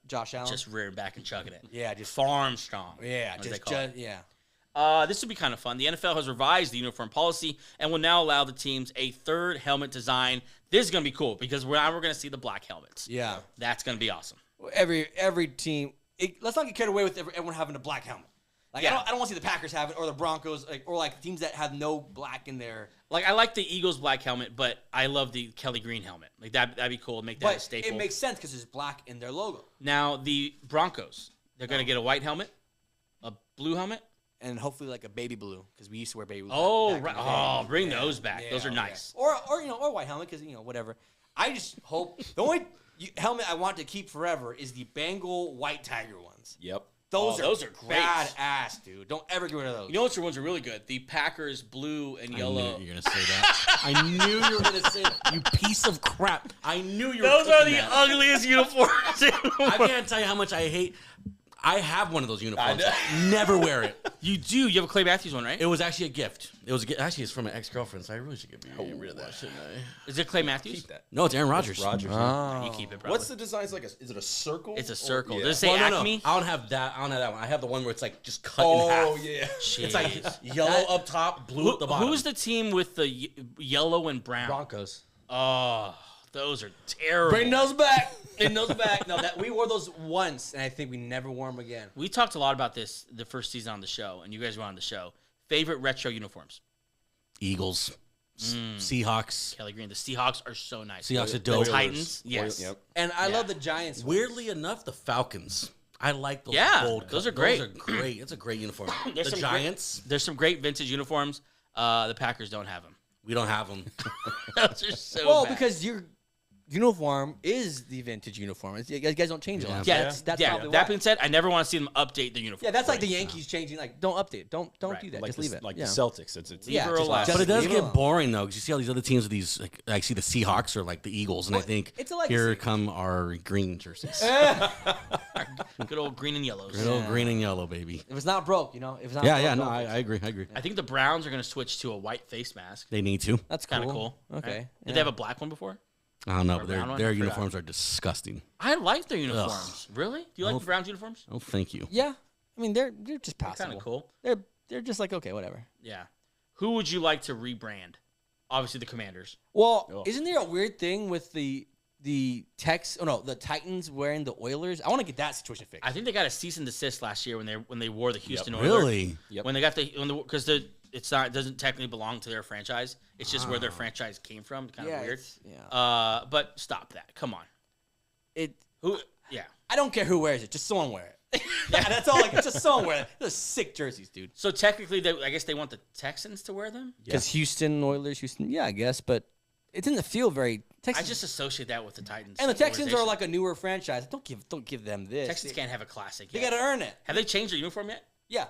B: Josh Allen.
A: Just rearing back and chugging it.
B: Yeah. Just
A: farm strong.
B: Yeah. Yeah.
A: This would be kind of fun. The NFL has revised the uniform policy and will now allow the teams a third helmet design. This is going to be cool because now we're going to see the black helmets.
B: Yeah.
A: That's going to be awesome.
B: Every team. Let's not get carried away with everyone having a black helmet. Like I don't want to see the Packers have it or the Broncos or teams that have no black in there.
A: Like I like the Eagles black helmet, but I love the Kelly green helmet. Like that'd be cool. Make that a staple.
B: It makes sense because there's black in their logo.
A: Now the Broncos, they're going to get a white helmet, a blue helmet,
B: and hopefully like a baby blue because we used to wear baby blue.
A: Oh, right. Oh, bring those back. Those are nice.
B: Or white helmet because whatever. I just hope the only helmet I want to keep forever is the Bengal white tiger ones.
D: Yep.
A: Those are great.
B: Badass, dude. Don't ever get rid of those.
A: You know which ones are really good? The Packers blue and yellow.
C: I knew you were going to say that. I knew you were going to say that. You piece of crap. I knew you were
A: Those are the
C: that.
A: ugliest uniforms.
C: I can't tell you how much I hate. I have one of those uniforms. Never wear it.
A: You do. You have a Clay Matthews one, right?
C: It was actually a gift. Actually, it's from an ex-girlfriend, so I really should get rid of that, shouldn't I?
A: Is it Clay Matthews?
D: Keep that.
C: No, it's Aaron Rodgers.
A: You keep it, bro.
D: What's the design like? Is it a circle?
A: It's a circle.
D: Yeah.
A: Does it say Acme?
C: I don't have that. I don't have that one. I have the one where it's like just cut in half.
D: Oh yeah.
C: It's like yellow up top, blue at the bottom.
A: Who's the team with the yellow and brown?
B: Broncos.
A: Oh, those are terrible.
B: Bring those back. Bring those back. No, we wore those once, and I think we never wore them again.
A: We talked a lot about this the first season on the show, and you guys were on the show. Favorite retro uniforms?
C: Eagles, Seahawks.
A: Kelly Green. The Seahawks are so nice.
C: Seahawks are dope.
A: The Titans, yes.
D: Yep.
B: And I love the Giants.
C: Weirdly enough, the Falcons. I like those.
A: Yeah,
C: bold
A: those are
C: colors.
A: great.
C: Those are great. It's a great uniform.
A: There's
C: The
A: some
C: Giants.
A: There's some great vintage uniforms. The Packers don't have them.
C: We don't have them.
A: Those are so
B: Well,
A: bad.
B: because your uniform is the vintage uniform. You guys don't change it.
C: Yeah.
A: Yeah,
B: That's
A: yeah.
B: probably
A: That
B: why.
A: being said, I never want to see them update the uniform.
B: Yeah, that's like the Yankees changing. Like, don't update. Don't
A: Right.
B: do that.
D: Like
B: just
D: the,
B: leave it.
D: Like
B: yeah.
D: the Celtics. It's
B: Yeah,
A: Leave her
B: just-
A: alone.
B: just
C: But it does
B: leave
C: get
B: alone.
C: boring though, because you see all these other teams with these. Like, I see the Seahawks or like the Eagles, and I
B: Well,
C: think
B: it's a legacy.
C: here come our green jerseys.
A: Good old green and yellows.
C: Good old green and yellow, baby.
B: If it's not broke, If it's not
C: Yeah,
B: broke,
C: yeah, no,
B: don't
C: I
B: fix it.
C: agree. I agree.
A: I think the Browns are going to switch to a white face mask.
C: They need to.
B: That's
A: Kind of cool.
B: Okay.
A: Right?
B: yeah.
A: Did they have a black one before?
C: I don't know,
A: Or
C: but
A: brown one?
C: their
A: I forgot.
C: uniforms are disgusting.
A: I like their uniforms. Really? Do you like
C: Oh.
A: the Browns uniforms?
C: Oh, thank you.
B: Yeah. I mean, they're just
A: Kind
B: passable.
A: of cool.
B: They're just like, okay, whatever.
A: Yeah. Who would you like to rebrand? Obviously, the Commanders.
B: Well, isn't there a weird thing with the Titans wearing the Oilers? I want to get that situation fixed.
A: I think they got a cease and desist last year when they wore the Houston Oilers.
C: Really?
D: Yep.
A: When they got because it doesn't technically belong to their franchise. It's just where their franchise came from. Kind of weird.
B: Yeah.
A: But stop that. Come on.
B: I
A: Yeah.
B: don't care who wears it. Just someone wear it. Yeah, that's all. Just someone wear it. Those sick jerseys, dude.
A: So technically, I guess they want the Texans to wear them.
B: Because Houston Oilers, yeah, I guess, but it didn't feel very. Texans,
A: I just associate that with the Titans.
B: and the Texans are
A: organization.
B: like a newer franchise. Don't give them this.
A: Texans can't have a classic.
B: They
A: Yet.
B: got to earn it.
A: Have they changed their uniform yet?
B: Yeah.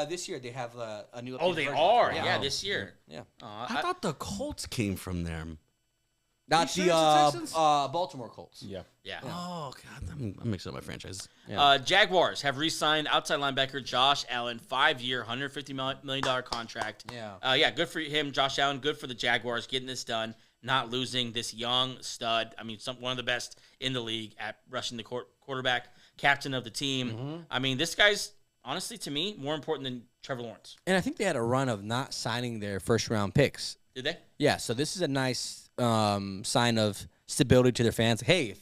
B: This year they have a new.
A: Oh,
B: updated
A: they
B: version.
A: are.
B: Yeah.
A: Yeah, this year.
B: Yeah.
C: I thought the Colts came from them.
B: Not
C: sure
B: the
C: it's the Texans?
B: Baltimore Colts.
D: Yeah.
A: Yeah.
C: Oh God, I'm mixing up my franchises.
A: Jaguars have re-signed outside linebacker Josh Allen, 5-year, $150 million contract.
B: Yeah.
A: Good for him, Josh Allen. Good for the Jaguars getting this done, not losing this young stud. I mean, one of the best in the league at rushing the quarterback, captain of the team.
B: Mm-hmm.
A: I mean, this guy's, honestly, to me, more important than Trevor Lawrence.
B: And I think they had a run of not signing their first round picks.
A: Did they?
B: Yeah. So this is a nice sign of stability to their fans. Hey,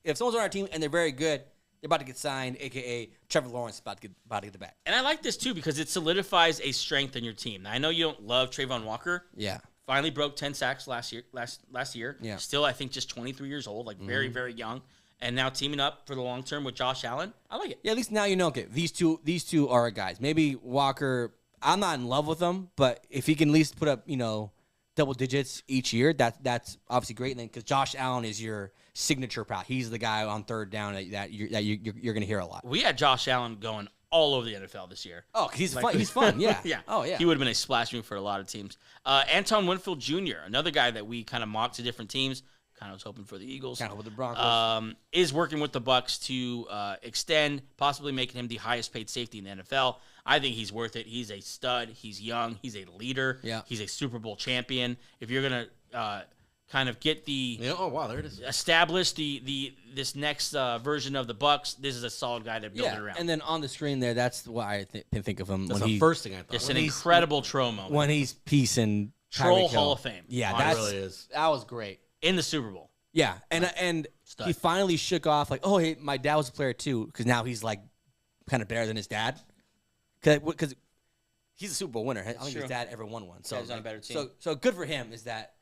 B: if someone's on our team and they're very good, they're about to get signed, aka Trevor Lawrence is about to get the back.
A: And I like this, too, because it solidifies a strength in your team. Now, I know you don't love Trayvon Walker.
B: Yeah.
A: Finally broke 10 sacks last year.
B: Yeah.
A: Still, I think, just 23 years old, like very, very young. And now teaming up for the long term with Josh Allen. I like it.
B: Yeah, at least now you know. Okay, these two are our guys. Maybe Walker. I'm not in love with him, but if he can at least put up, double digits each year, that's obviously great. And then because Josh Allen is your signature pal, he's the guy on third down that you're going to hear a lot.
A: We had Josh Allen going all over the NFL this year.
B: Oh, he's fun. He's fun. Yeah.
A: Yeah.
B: Oh yeah.
A: He would have been a splash move for a lot of teams. Anton Winfield Jr., another guy that we kind of mocked to different teams. Kind of was hoping for the Eagles.
B: Kind of with the Broncos.
A: Is working with the Bucks to extend, possibly making him the highest paid safety in the NFL. I think he's worth it. He's a stud. He's young. He's a leader.
B: Yeah.
A: He's a Super Bowl champion. If you're gonna kind of get the
C: Oh wow, there it is.
A: establish this next version of the Bucs. This is a solid guy to build it around.
B: And then on the screen there, that's why I think of him.
C: That's
B: when
C: the first thing I thought.
A: It's an incredible troll moment.
B: When he's piecing
A: Troll
B: Tyreek Hill.
A: Hall of Fame.
B: Yeah,
C: It really is.
B: that was great.
A: In the Super Bowl.
B: Yeah, and he finally shook off like, oh, hey, my dad was a player too, because now he's like kind of better than his dad, because he's a Super Bowl winner. I don't think his dad ever won one. So
A: he's on a better team.
B: So good for him is that.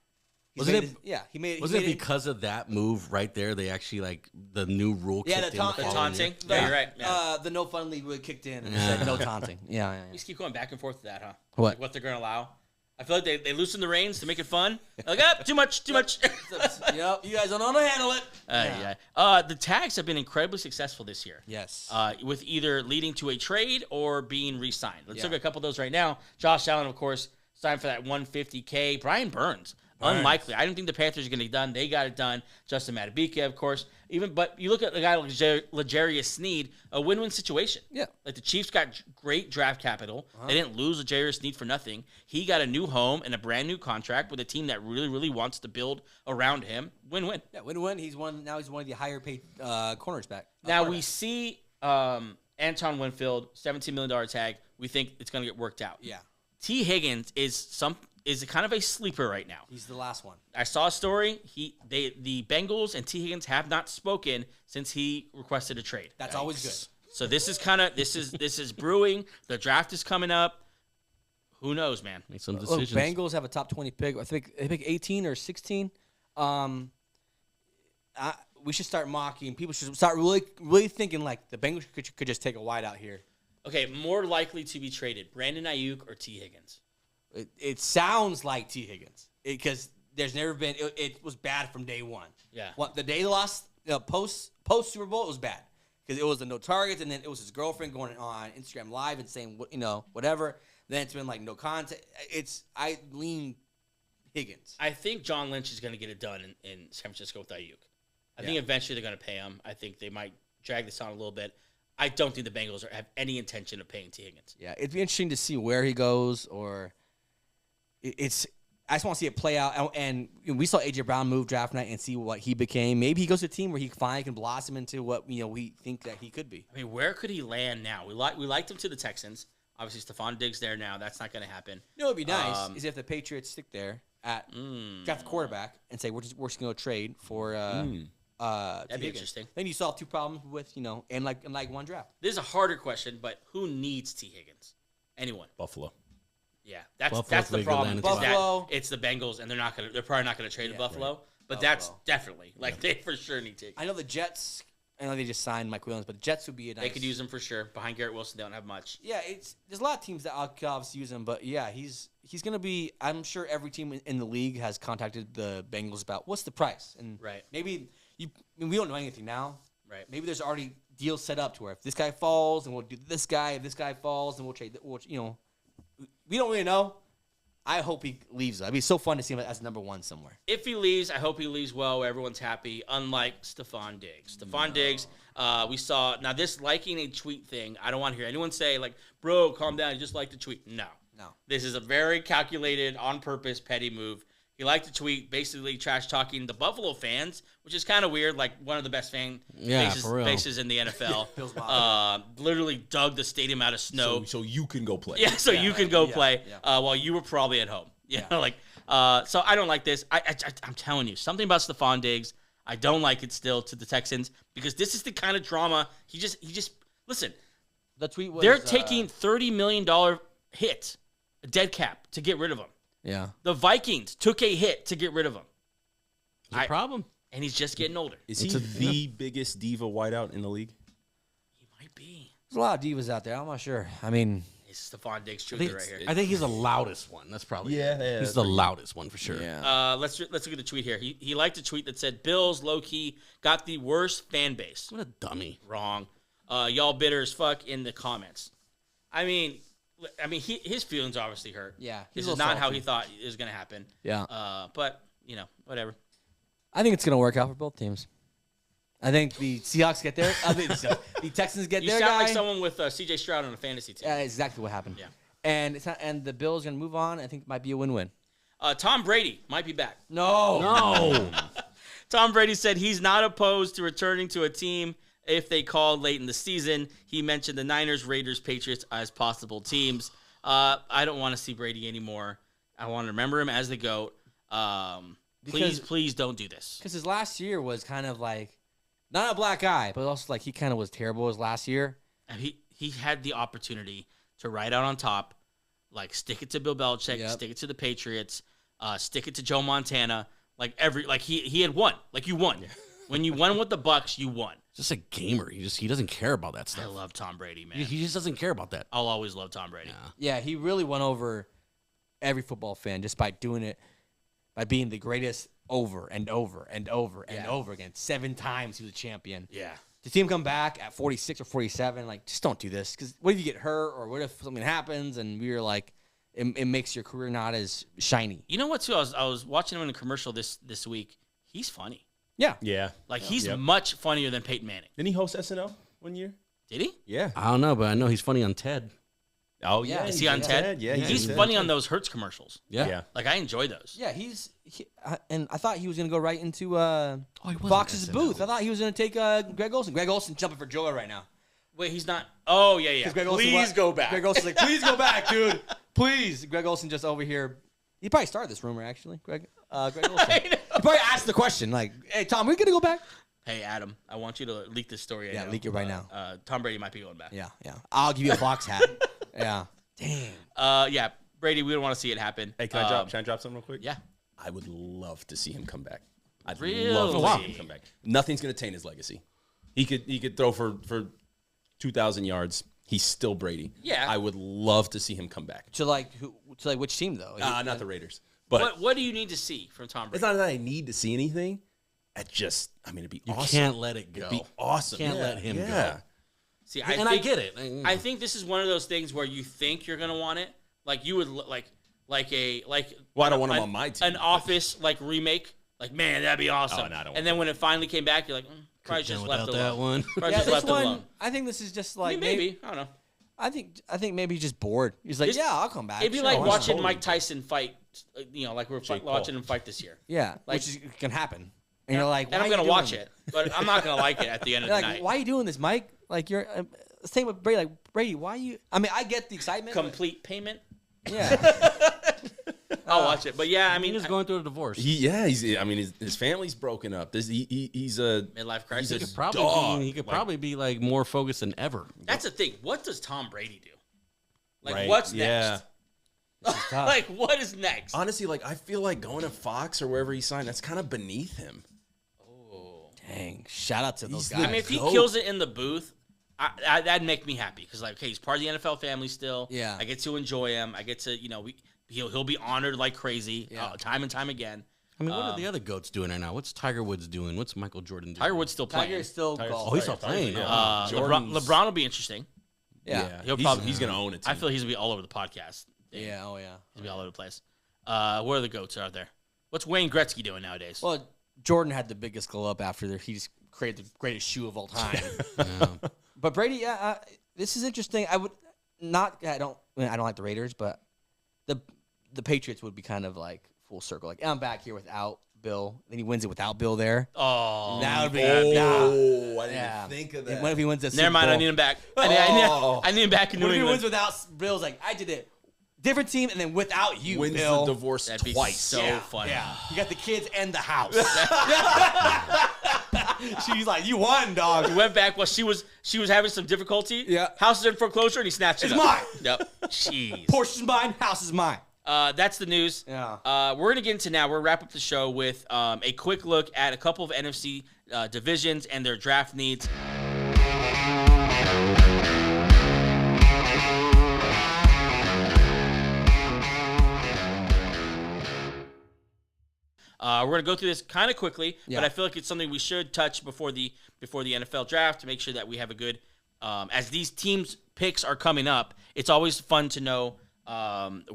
C: Wasn't it?
B: He made.
C: Wasn't it because of that move right there? They actually like the new rule.
B: Yeah,
C: kicked
B: the
C: in following
A: taunting.
C: year?
A: Yeah, you're right. Yeah.
B: The no fun league really kicked in and said no taunting. Yeah.
A: You just keep going back and forth with that, huh?
B: What?
A: Like what they're going to allow. I feel like they loosen the reins to make it fun. They're like, too much.
B: Yep, you guys don't know how to handle it.
A: The tags have been incredibly successful this year.
B: Yes.
A: With either leading to a trade or being re-signed. Let's
B: Yeah.
A: look at a couple of those right now. Josh Allen, of course, signed for that $150K. Brian Burns. Unlikely. I didn't think the Panthers are going to get done. They got it done. Justin Madubuike, of course. But you look at the guy like L'Jarius Sneed, a win-win situation.
B: Yeah.
A: Like the Chiefs got great draft capital. They didn't lose L'Jarius Sneed for nothing. He got a new home and a brand new contract with a team that really, really wants to build around him. Win-win.
B: Yeah, win-win. He's one of the higher paid corners back.
A: Now we see Anton Winfield, $17 million tag. We think it's going to get worked out.
B: Yeah.
A: T. Higgins is kind of a sleeper right now.
B: He's the last one.
A: I saw a story. The Bengals and T. Higgins have not spoken since he requested a trade.
B: That's always good.
A: So this is brewing. The draft is coming up. Who knows, man?
C: Make some
B: Look,
C: decisions.
B: Bengals have a top 20 pick. I think they pick 18 or 16. We should start mocking. People should start really thinking like the Bengals could just take a wide out here.
A: Okay, more likely to be traded, Brandon Ayuk or T. Higgins?
B: It sounds like T. Higgins because there's never been. It was bad from day one.
A: Yeah.
B: The day they lost post Super Bowl, it was bad because it was the no targets, and then it was his girlfriend going on Instagram Live and saying whatever. Then it's been like no contact. I lean Higgins.
A: I think John Lynch is going to get it done in San Francisco with Ayuk. I think eventually they're going to pay him. I think they might drag this on a little bit. I don't think the Bengals have any intention of paying T. Higgins.
B: Yeah, it'd be interesting to see where he goes, or I just want to see it play out. And we saw A.J. Brown move draft night and see what he became. Maybe he goes to a team where he finally can blossom into what we think that he could be.
A: I mean, where could he land now? We liked him to the Texans. Obviously, Stefon Diggs there now. That's not going to happen.
B: You know what would be nice is if the Patriots stick there at draft the quarterback and say we're just going to trade for
A: That'd be interesting.
B: Then you solve two problems with and like one draft.
A: This is a harder question, but who needs T. Higgins? Anyone?
D: Buffalo.
A: Yeah, that's
C: Buffalo's
A: the
C: big
A: problem.
C: advantage.
A: Is that
B: Buffalo.
A: it's the Bengals, and they're probably not going to trade to Buffalo. But that's definitely they for sure need T.
B: I know the Jets. I know they just signed Mike Williams, but the Jets would be a nice.
A: They could use him for sure. Behind Garrett Wilson, they don't have much.
B: Yeah, there's a lot of teams that could obviously use him, but yeah, he's going to be. I'm sure every team in the league has contacted the Bengals about what's the price, and maybe we don't know anything now.
A: Right.
B: Maybe there's already deals set up to where if this guy falls, then we'll do this guy. If this guy falls, then we'll trade. We don't really know. I hope he leaves. It'd be so fun to see him as number one somewhere.
A: If he leaves, I hope he leaves well, where everyone's happy, unlike Stefon Diggs. Stefon Diggs, we saw, now this liking a tweet thing, I don't want to hear anyone say, like, bro, calm down, you just like to tweet. No. This is a very calculated, on-purpose, petty move. He liked to tweet, basically trash-talking the Buffalo fans, which is kind of weird, like one of the best fan bases in the NFL. Literally dug the stadium out of snow.
D: So you can go play.
A: Yeah, so you can go play while you were probably at home. So I don't like this. I'm telling you, something about Stefon Diggs, I don't like it still to the Texans because this is the kind of drama. He just listen.
B: The tweet was
A: they're taking $30 million hit, a dead cap, to get rid of him.
B: Yeah.
A: The Vikings took a hit to get rid of him.
C: It's a problem.
A: And he's just getting older.
D: Is he the biggest diva wideout in the league?
A: He might be.
B: There's a lot of divas out there. I'm not sure. I mean,
A: it's Stefon Diggs truth right here.
C: I think he's the loudest one. That's probably he's the loudest one for sure.
B: Yeah.
A: Let's look at the tweet here. He liked a tweet that said, Bills, low-key, got the worst fan base.
C: What a dummy.
A: Wrong. Y'all bitter as fuck in the comments. I mean, his feelings obviously hurt.
B: Yeah.
A: This is not how he thought it was going to happen.
B: Yeah.
A: But, whatever.
B: I think it's going to work out for both teams. I think the Seahawks get there. The Texans get
A: you
B: their
A: sound
B: guy.
A: like someone with C.J. Stroud on a fantasy team.
B: Yeah, exactly what happened.
A: Yeah.
B: And the Bills going to move on. I think it might be a win-win.
A: Tom Brady might be back.
C: No.
A: Tom Brady said he's not opposed to returning to a team if they called late in the season. He mentioned the Niners, Raiders, Patriots as possible teams. I don't want to see Brady anymore. I want to remember him as the GOAT. Please don't do this.
B: Because his last year was kind of like, not a black eye, but also like he kind of was terrible his last year.
A: And he had the opportunity to ride out on top, like stick it to Bill Belichick, stick it to the Patriots, stick it to Joe Montana. He had won. Like you won. When you won with the Bucs, you won.
C: Just a gamer. He doesn't care about that stuff.
A: I love Tom Brady, man.
C: He just doesn't care about that.
A: I'll always love Tom Brady.
B: Yeah, he really won over every football fan just by doing it, by being the greatest over and over and over and over again. 7 times he was a champion.
A: Yeah.
B: To see him come back at 46 or 47, like, just don't do this. Because what if you get hurt or what if something happens and we're like, it makes your career not as shiny.
A: You know what, too? I was watching him in a commercial this week. He's funny.
B: Yeah.
D: Yeah.
A: Like, he's much funnier than Peyton Manning.
D: Didn't he host SNL one year?
A: Did he?
D: Yeah.
C: I don't know, but I know he's funny on Ted.
D: Oh, yeah.
A: Is he on Ted?
D: Yeah.
A: He's funny on those Hertz commercials.
C: Yeah.
A: Like, I enjoy those.
B: Yeah, and I thought he was going to go right into
C: he wasn't
B: Fox's
C: SNL.
B: booth. I thought he was going to take Greg Olsen. Greg Olsen jumping for joy right now.
A: Wait, he's not. Oh, yeah.
B: Greg Olsen,
A: Please go back.
B: Greg Olsen's like, please go back, dude. Please. Greg Olsen just over here. He probably started this rumor, actually. Greg Olsen. He probably asked the question, like, hey, Tom, we going to go back?
A: Hey, Adam, I want you to leak this story.
B: Yeah, leak it right now.
A: Tom Brady might be going back.
B: Yeah. I'll give you a Fox hat. Yeah. Dang.
A: Yeah, Brady, we don't want to see it happen.
D: Hey, can I drop something real quick?
A: Yeah.
D: I would love to see him come back. I'd
A: Really?
D: love to see him come back. Nothing's going to taint his legacy. He could throw for 2,000 yards. He's still Brady.
A: Yeah.
D: I would love to see him come back.
B: To which team, though?
D: Not the Raiders. But
A: What do you need to see from Tom Brady?
D: it's not that I need to see anything. It'd be
C: You
D: awesome.
C: can't let it go.
D: It'd be awesome.
C: Can't let him go.
A: See,
C: I get it.
A: I think this is one of those things where you think you're gonna want it, like you would
D: Well, I don't want him on my team.
A: An Office remake, like man, that'd be awesome.
D: Oh, no, I don't
A: and then when it finally came back, you're like, probably
C: Could've
A: just
C: done
A: left
C: without
A: alone.
C: that one.
A: Probably
B: Yeah,
A: just
B: this
A: left
B: one,
A: alone.
B: I think this is just
A: I
B: like
A: mean, maybe I don't know.
B: I think maybe he's just bored. He's like, yeah, I'll come back.
A: It'd be
B: Sure,
A: like
B: why not?
A: watching Mike Tyson fight. Like we're watching him fight this year.
B: Yeah, which is, can happen. And you're like,
A: And I'm
B: why
A: gonna
B: you
A: watch
B: doing
A: it, but I'm not gonna like it at the end of
B: You're
A: the
B: like,
A: night.
B: why are you doing this, Mike? Like you're same with Brady. Like Brady, why you? I mean, I get the excitement.
A: Complete payment.
B: But, yeah.
A: I'll watch it, but yeah, I mean,
C: He's going through a divorce.
D: His family's broken up. He's a
A: midlife
D: he's
A: crisis.
D: a
C: Probably he could
D: Like,
C: probably be like more focused than ever.
A: That's the thing. What does Tom Brady do? Like,
D: Right,
A: what's
D: yeah.
A: next? Like, what is next?
D: honestly, like I feel like going to Fox or wherever he signed, that's kind of beneath him.
B: Dang! Shout out to those
D: He's
B: guys.
A: I mean, if he kills it in the booth, that'd make me happy because, like, okay, he's part of the NFL family still.
B: Yeah.
A: I get to enjoy him. I get to, he'll be honored like crazy, time and time again.
C: I mean, what are the other goats doing right now? What's Tiger Woods doing? What's Michael Jordan doing?
A: Tiger Woods still playing.
B: Tiger is still
D: Tiger's
B: golf.
C: Oh, he's still playing.
A: LeBron will be interesting.
B: Yeah.
D: He's gonna own it.
A: I feel he's gonna be all over the podcast.
B: Yeah. Oh yeah.
A: He's gonna be all over the place. Where are the goats out there? What's Wayne Gretzky doing nowadays?
B: Well, Jordan had the biggest glow up after he just created the greatest shoe of all time. But Brady, this is interesting. I don't like the Raiders, but the Patriots would be kind of like full circle. Like I'm back here without Bill, then he wins it without Bill there.
A: Oh,
B: That would be.
D: I didn't
B: Yeah.
D: even think of
B: And
D: that.
B: what if he wins this?
A: never mind. I need him back. I need him back in New
B: What if he wins
A: England.
B: without Bill's? Like I did it, different team, and then without you,
D: Wins
B: Bill.
D: the divorce
A: That'd be
D: twice.
A: so funny.
B: Yeah, you got the kids and the house. She's like, you won, dog.
A: He went back while she was having some difficulty.
B: Yeah.
A: House is in foreclosure, and he snatched it
B: It's
A: up.
B: mine.
A: Yep. Jeez.
B: Porsche's mine, house is mine.
A: That's the news.
B: Yeah.
A: We're gonna get into now. We're gonna wrap up the show with a quick look at a couple of NFC divisions and their draft needs. We're gonna go through this kind of quickly,
B: Yeah.
A: but I feel like it's something we should touch before the NFL draft to make sure that we have a good. As these teams' picks are coming up, it's always fun to know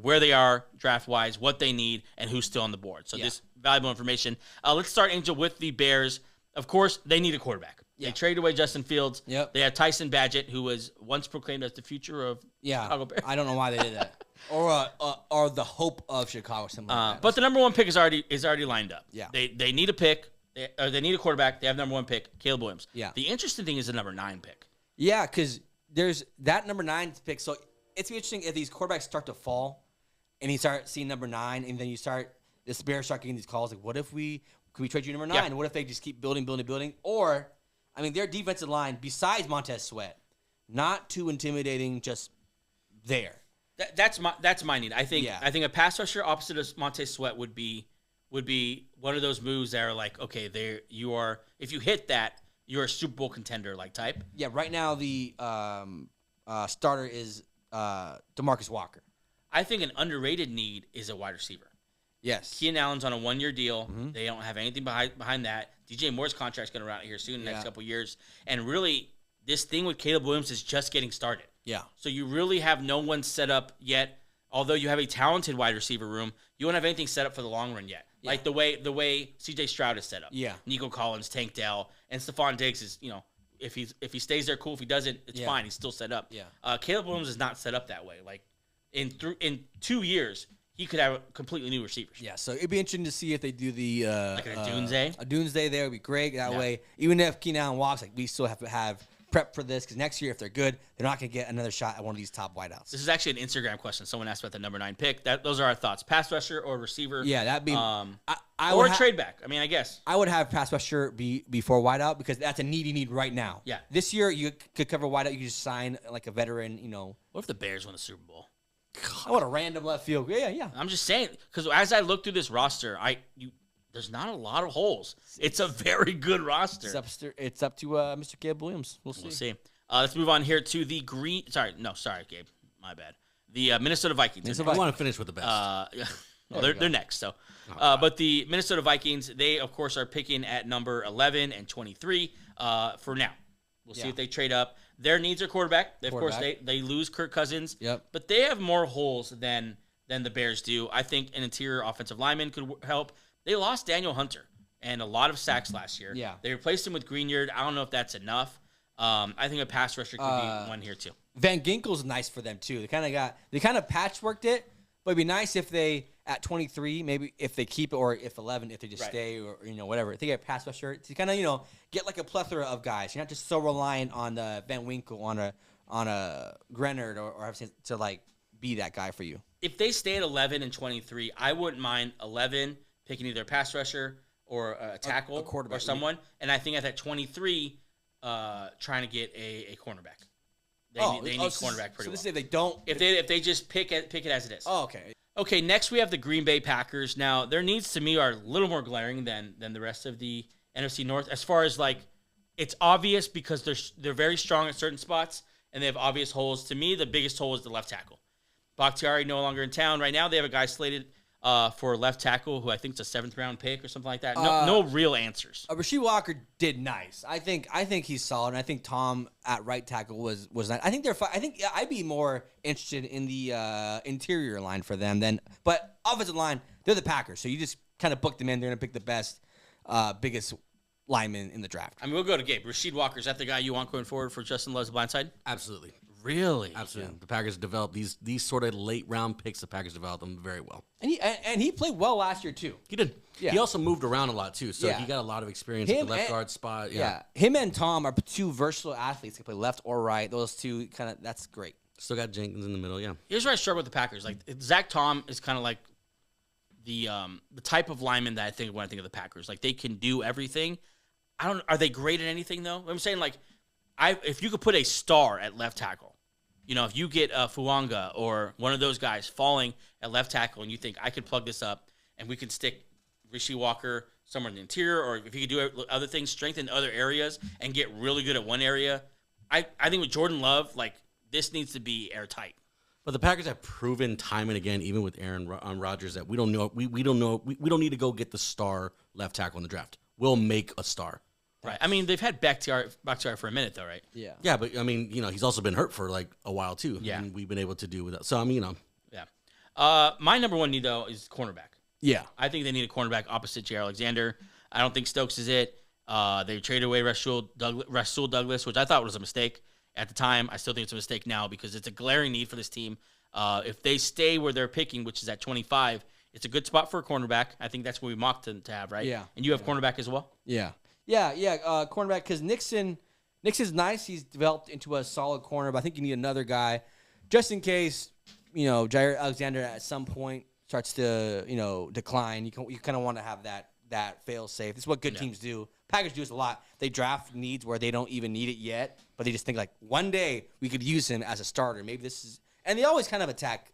A: where they are draft wise, what they need, and who's still on the board. So this valuable information. Let's start, Angel, with the Bears. Of course, they need a quarterback.
B: Yeah.
A: They traded away Justin Fields.
B: Yep.
A: They had Tyson Bagent, who was once proclaimed as the future of Chicago Bears.
B: I don't know why they did that. or the hope of Chicago. Something like that.
A: But the number one pick is already lined up.
B: Yeah.
A: They need a pick. They need a quarterback. They have number one pick, Caleb Williams.
B: Yeah.
A: The interesting thing is the number 9 pick.
B: Yeah, because there's that number 9 pick. So it's interesting if these quarterbacks start to fall, and you start seeing number 9, and then the Bears start getting these calls like, "What if could we trade you number 9?
A: Yeah.
B: What if they just keep building? Or, I mean, their defensive line besides Montez Sweat, not too intimidating, just there.
A: That's my need. I think a pass rusher opposite of Montez Sweat would be one of those moves that are like, okay, there you are. If you hit that, you're a Super Bowl contender like type.
B: Yeah, right now the starter is DeMarcus Walker.
A: I think an underrated need is a wide receiver.
B: Yes.
A: Keenan Allen's on a 1-year deal. Mm-hmm. They don't have anything behind that. DJ Moore's contract's going to run out here soon in the next couple of years. And really, this thing with Caleb Williams is just getting started.
B: Yeah.
A: So you really have no one set up yet. Although you have a talented wide receiver room, you don't have anything set up for the long run yet. Yeah. Like the way CJ Stroud is set up.
B: Yeah.
A: Nico Collins, Tank Dell, and Stefon Diggs is, if he stays there, cool. If he doesn't, it's fine. He's still set up.
B: Yeah.
A: Caleb Williams is not set up that way. Like in 2 years, he could have completely new receivers.
B: Yeah, so it'd be interesting to see if they do the
A: like a doomsday.
B: A doomsday there would be great. That way, even if Keenan Allen walks, like we still have to have prep for this because next year, if they're good, they're not going to get another shot at one of these top wideouts.
A: This is actually an Instagram question. Someone asked about the number 9 pick. Those are our thoughts: pass rusher or receiver.
B: Yeah, that'd be
A: or trade back. I mean, I guess
B: I would have pass rusher be before wideout because that's a needy need right now.
A: Yeah,
B: this year you could cover wideout. You could just sign like a veteran.
A: What if the Bears win the Super Bowl?
B: God. What a random left field. Yeah.
A: I'm just saying because as I look through this roster, there's not a lot of holes. It's a very good roster.
B: It's up to Mr. Caleb Williams. We'll see.
A: Let's move on here to the green. Sorry, Gabe. My bad. The Minnesota Vikings.
C: I want to finish with the best.
A: They're next. So, but the Minnesota Vikings, they of course are picking at number 11 and 23 for now. We'll see if they trade up. Their needs are quarterback. Of course, they lose Kirk Cousins.
B: Yep.
A: But they have more holes than the Bears do. I think an interior offensive lineman could help. They lost Daniel Hunter and a lot of sacks last year.
B: Yeah.
A: They replaced him with Greenyard. I don't know if that's enough. I think a pass rusher could be one here too.
B: Van Ginkel's nice for them too. They kind of patchworked it, but it'd be nice if they at 23, maybe if they keep it, or if 11, if they just stay, or whatever. If they get a pass rusher to kind of get like a plethora of guys. You're not just so reliant on Van Winkle on a Grenard or have to like be that guy for you.
A: If they stay at 11 and 23, I wouldn't mind 11 picking either a pass rusher or a tackle,
B: a quarterback,
A: or someone. And I think at that 23, trying to get a cornerback. They need cornerback pretty well. So
B: this is if they don't.
A: If they just pick it as it is.
B: Oh, okay.
A: Okay, next we have the Green Bay Packers. Now, their needs to me are a little more glaring than the rest of the NFC North. As far as like, it's obvious because they're very strong at certain spots and they have obvious holes. To me, the biggest hole is the left tackle. Bakhtiari no longer in town right now. They have a guy slated for left tackle who I think is a 7th round pick or something like that. No real answers.
B: Rasheed Walker did nice. I think he's solid. And I think Tom at right tackle was nice. I think I'd be more interested in the interior line for them but offensive line, they're the Packers. So you just kind of book them in. They're going to pick the best, biggest lineman in the draft.
A: I mean, we'll go to Gabe. Rasheed Walker, is that the guy you want going forward for Justin Love's blindside?
C: Absolutely.
A: Really?
C: Absolutely. Yeah. The Packers developed these sort of late round picks. The Packers developed them very well.
B: And he played well last year too.
C: He did. Yeah. He also moved around a lot too, so
B: Yeah.
C: he got a lot of experience at the left guard spot. Yeah.
B: Him and Tom are two versatile athletes. They play left or right. Those two that's great.
C: Still got Jenkins in the middle. Yeah.
A: Here's where I struggle with the Packers. Like Zach Tom is kind of like the type of lineman that I think when I think of the Packers. Like they can do everything. Are they great at anything though? I'm saying like, if you could put a star at left tackle. If you get Fuanga or one of those guys falling at left tackle and you think I could plug this up and we can stick Rasheed Walker somewhere in the interior, or if you could do other things, strengthen other areas and get really good at one area, I think with Jordan Love, like this needs to be airtight.
C: But the Packers have proven time and again, even with Aaron Rodgers, that we don't need to go get the star left tackle in the draft. We'll make a star.
A: Right. I mean, they've had Bakhtiari for a minute, though, right?
B: Yeah.
C: Yeah, but I mean, he's also been hurt for like a while too.
A: Yeah.
C: And we've been able to do with that. So I mean,
A: Yeah. My number one need though is cornerback.
B: Yeah.
A: I think they need a cornerback opposite J. Alexander. I don't think Stokes is it. They traded away Rasul Douglas, which I thought was a mistake at the time. I still think it's a mistake now because it's a glaring need for this team. If they stay where they're picking, which is at 25, it's a good spot for a cornerback. I think that's what we mocked them to have, right?
B: Yeah.
A: And you have cornerback as well?
B: Yeah. Cornerback, because Nixon's nice. He's developed into a solid corner, but I think you need another guy just in case, Jair Alexander at some point starts to, decline. You kind of want to have that fail safe. This is what good teams do. Packers do this a lot. They draft needs where they don't even need it yet, but they just think like one day we could use him as a starter. Maybe this is, and they always kind of attack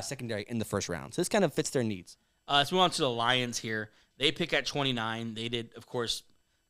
B: secondary in the first round. So this kind of fits their needs.
A: Let's move on to the Lions here. They pick at 29. They did, of course,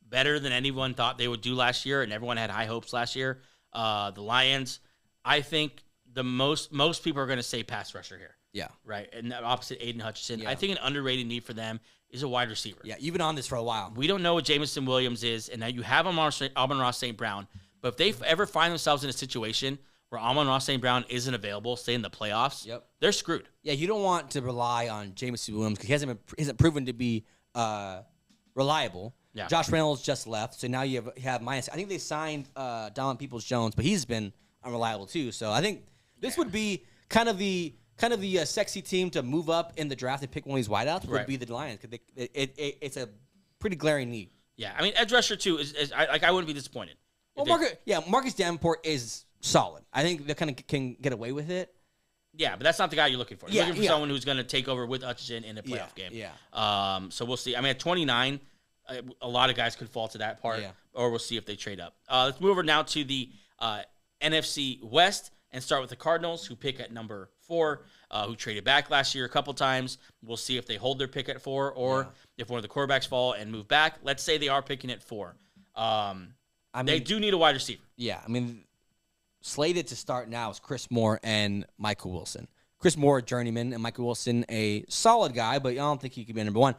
A: better than anyone thought they would do last year, and everyone had high hopes last year. The Lions, I think most people are going to say pass rusher here.
B: Yeah.
A: Right. And opposite Aiden Hutchinson.
B: Yeah.
A: I think an underrated need for them is a wide receiver.
B: Yeah, you've been on this for a while.
A: We don't know what Jameson Williams is, and now you have Amon-Ra St. Brown. But if they ever find themselves in a situation where Amon-Ra St. Brown isn't available, say in the playoffs, they're screwed.
B: Yeah, you don't want to rely on Jameson Williams because he hasn't proven to be reliable.
A: Yeah.
B: Josh Reynolds just left, so now you have minus. I think they signed Donovan Peoples-Jones, but he's been unreliable too. So I think this would be kind of the sexy team to move up in the draft and pick one of these wideouts would be the Lions because it's a pretty glaring need.
A: Yeah, I mean edge rusher too is I wouldn't be disappointed.
B: Well, Marcus Davenport is solid. I think they kind of can get away with it.
A: Yeah, but that's not the guy you're looking for. You're looking for someone who's going to take over with Hutchinson in a playoff game.
B: Yeah.
A: So we'll see. I mean, at 29, a lot of guys could fall to that part, or we'll see if they trade up. Let's move over now to the NFC West and start with the Cardinals, who pick at number 4, who traded back last year a couple times. We'll see if they hold their pick at 4 or if one of the quarterbacks fall and move back. Let's say they are picking at 4. They do need a wide receiver.
B: Yeah, I mean, slated to start now is Chris Moore and Michael Wilson. Chris Moore, journeyman, and Michael Wilson, a solid guy, but I don't think he could be number 1.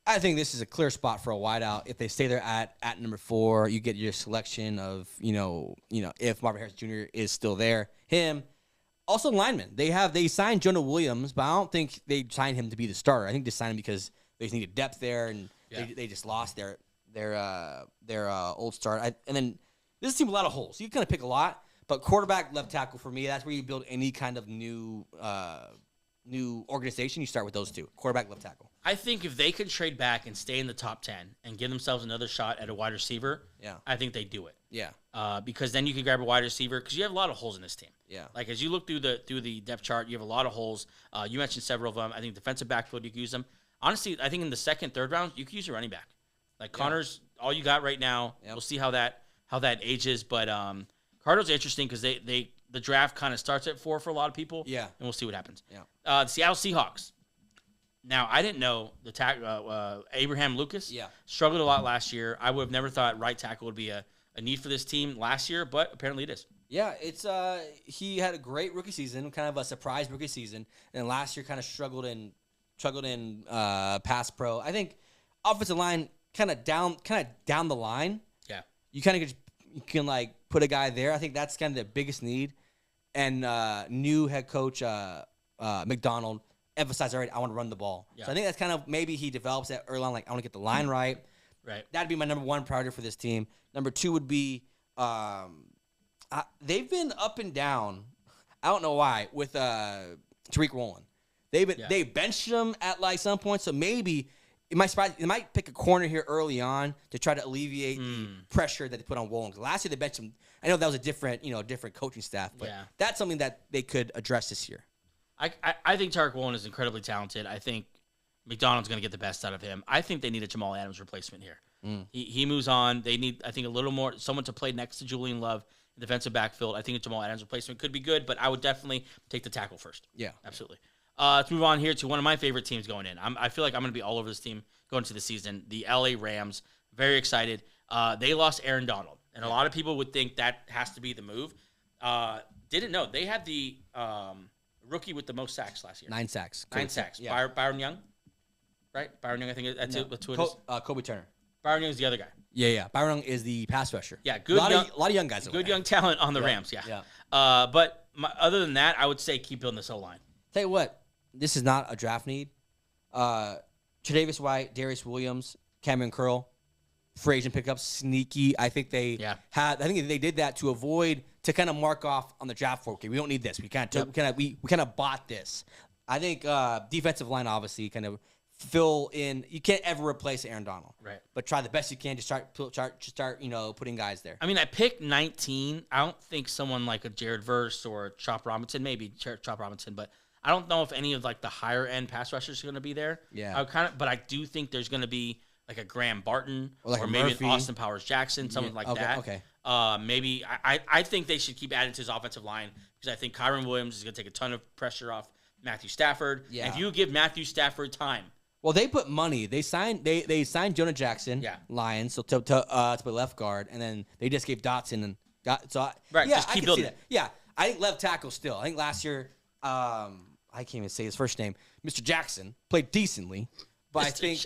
B: I think this is a clear spot for a wideout. If they stay there at number 4, you get your selection of, if Marvin Harris Jr. is still there, him. Also linemen. They signed Jonah Williams, but I don't think they signed him to be the starter. I think they signed him because they just needed depth there, and they just lost their old start. And then this team a lot of holes. You kind of pick a lot, but quarterback, left tackle for me, that's where you build any kind of new organization. You start with those two, quarterback, left tackle.
A: I think if they could trade back and stay in the top 10 and give themselves another shot at a wide receiver, I think they do it.
B: Yeah.
A: Because then you can grab a wide receiver because you have a lot of holes in this team.
B: Yeah.
A: Like as you look through the depth chart, you have a lot of holes. You mentioned several of them. I think defensive backfield, you can use them. Honestly, I think in the second, third round, you can use your running back. Like Connor's all you got right now. Yep. We'll see how that ages. But Cardinals are interesting because the draft kind of starts at 4 for a lot of people.
B: Yeah.
A: And we'll see what happens.
B: Yeah.
A: The Seattle Seahawks. Now, I didn't know Abraham Lucas struggled a lot last year. I would have never thought right tackle would be a need for this team last year, but apparently it is.
B: Yeah, it's he had a great rookie season, kind of a surprise rookie season, and last year kind of struggled in pass pro. I think offensive line kind of down the line.
A: Yeah,
B: you can like put a guy there. I think that's kind of the biggest need, and new head coach McDonald emphasized already, I want to run the ball. Yeah. So I think that's kind of maybe he develops that early on, like I want to get the line right.
A: Right.
B: That'd be my number 1 priority for this team. Number 2 would be they've been up and down. I don't know why with Tariq Woolen. They benched him at like some point, so maybe it might pick a corner here early on to try to alleviate the pressure that they put on Woolen. Last year they benched him. I know that was a different coaching staff, but that's something that they could address this year.
A: I think Tariq Woolen is incredibly talented. I think McDonald's going to get the best out of him. I think they need a Jamal Adams replacement here. He moves on. They need, I think, a little more, someone to play next to Julian Love in defensive backfield. I think a Jamal Adams replacement could be good, but I would definitely take the tackle first.
B: Yeah.
A: Absolutely. Let's move on here to one of my favorite teams going in. I feel like I'm going to be all over this team going into the season. The LA Rams. Very excited. They lost Aaron Donald, and a lot of people would think that has to be the move. Didn't know. They had the rookie with the most sacks last year.
B: 9 sacks.
A: 9 sacks. Yeah. Byron Young, right? Byron Young, I think that's it. That's who it is.
B: Kobe Turner.
A: Byron Young's the other guy.
B: Yeah. Byron Young is the pass rusher.
A: Yeah, good.
B: A lot of young guys.
A: Good young talent on the Rams. Yeah. But other than that, I would say keep building this O-line.
B: Tell you what, this is not a draft need. Tre'Davious White, Darius Williams, Cameron Curl, free agent pickups, sneaky. I think they did that to kind of mark off on the draft board. Okay, we don't need this. We kind of bought this. I think defensive line obviously kind of fill in. You can't ever replace Aaron Donald,
A: right?
B: But try the best you can to start putting guys there.
A: I mean, at pick 19, I don't think someone like a Jared Verse or Chop Robinson, maybe Chop Robinson, but I don't know if any of like the higher end pass rushers are going to be there.
B: Yeah,
A: but I do think there's going to be like a Graham Barton
B: or
A: maybe
B: Murphy.
A: an Austin Powers Jackson, someone like that.
B: Okay.
A: Maybe I think they should keep adding to his offensive line because I think Kyron Williams is going to take a ton of pressure off Matthew Stafford.
B: Yeah.
A: And if you give Matthew Stafford time.
B: Well, they put money. They signed Jonah Jackson, Lions, so to play left guard, and then they just gave Dotson and
A: just keep building.
B: Yeah, I think left tackle still. I think last year, I can't even say his first name, Mr. Jackson played decently, but I think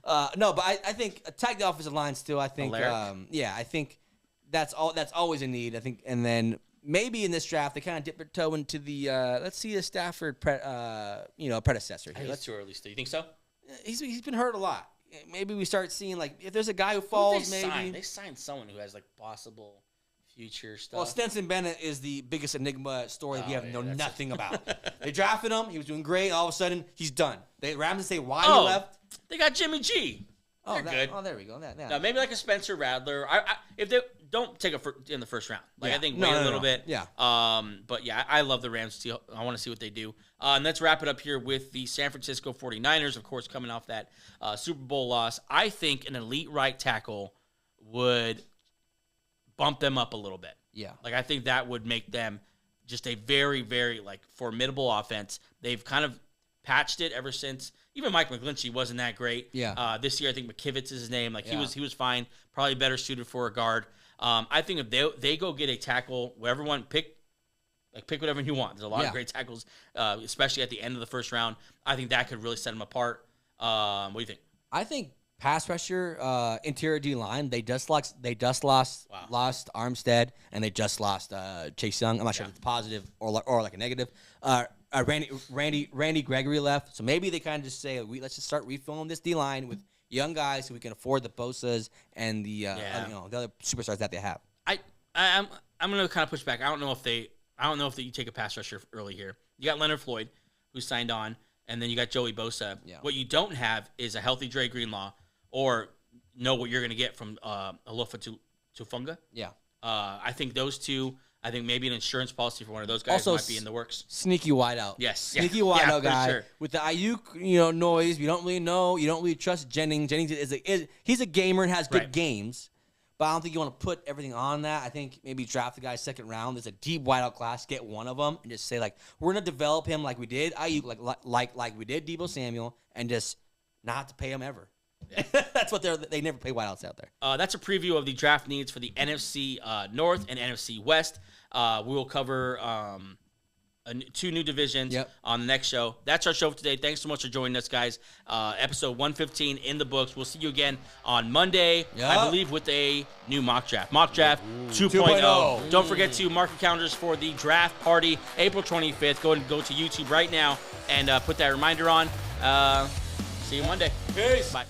B: I think attack the offensive line still. I think I think that's always a need. I think, and then maybe in this draft they kind of dip their toe into the let's see a Stafford predecessor here.
A: That's too early still. You think so?
B: He's been hurt a lot. Maybe we start seeing like if there's a guy who falls,
A: they signed someone who has like possible future stuff.
B: Well, Stetson Bennett is the biggest enigma story we have nothing about. They drafted him. He was doing great. All of a sudden, he's done. They Rams say why he left.
A: They got Jimmy G. They're good.
B: Oh, there we go.
A: No, maybe like a Spencer Rattler. If they don't take in the first round, I think wait a little bit.
B: Yeah.
A: But yeah, I love the Rams. I want to see what they do. And let's wrap it up here with the San Francisco 49ers, of course, coming off that Super Bowl loss. I think an elite right tackle would bump them up a little bit.
B: Yeah.
A: Like I think that would make them just a very, very like formidable offense. They've kind of patched it ever since. Even Mike McGlinchey wasn't that great.
B: Yeah.
A: This year I think McKivitz is his name. Like he was fine. Probably better suited for a guard. I think if they go get a tackle, whoever pick whatever you want. There's a lot of great tackles, especially at the end of the first round. I think that could really set them apart. What do you think?
B: I think pass rusher, interior D line. They just lost Armstead, and they just lost Chase Young. I'm not sure if it's positive or like a negative. Randy Gregory left, so maybe they kind of just say let's just start refilling this D line with young guys so we can afford the Bosas and the other superstars that they have.
A: I'm gonna kind of push back. I don't know if you take a pass rusher early here. You got Leonard Floyd, who signed on, and then you got Joey Bosa.
B: Yeah.
A: What you don't have is a healthy Dre Greenlaw, or know what you're gonna get from Alofa Tufunga.
B: Yeah.
A: I think those two. I think maybe an insurance policy for one of those guys
B: also,
A: might be in the works.
B: Sneaky wideout.
A: Yes.
B: Sneaky wideout guy.
A: Sure.
B: With the Ayuk, noise, we don't really know. You don't really trust Jennings. Jennings he's a gamer and has good games, but I don't think you want to put everything on that. I think maybe draft the guy second round. There's a deep wideout class. Get one of them and just say we're gonna develop him like we did Ayuk, like we did Deebo Samuel, and just not have to pay him ever. That's what they never play wideouts out there.
A: That's a preview of the draft needs for the NFC North and NFC West. We will cover two new divisions on the next show. That's our show for today. Thanks so much for joining us, guys. Episode 115 in the books. We'll see you again on Monday, I believe, with a new mock draft. Mock draft 2.0. Don't forget to mark your calendars for the draft party, April 25th. Go to YouTube right now and put that reminder on. See you Monday.
B: Peace.
A: Bye.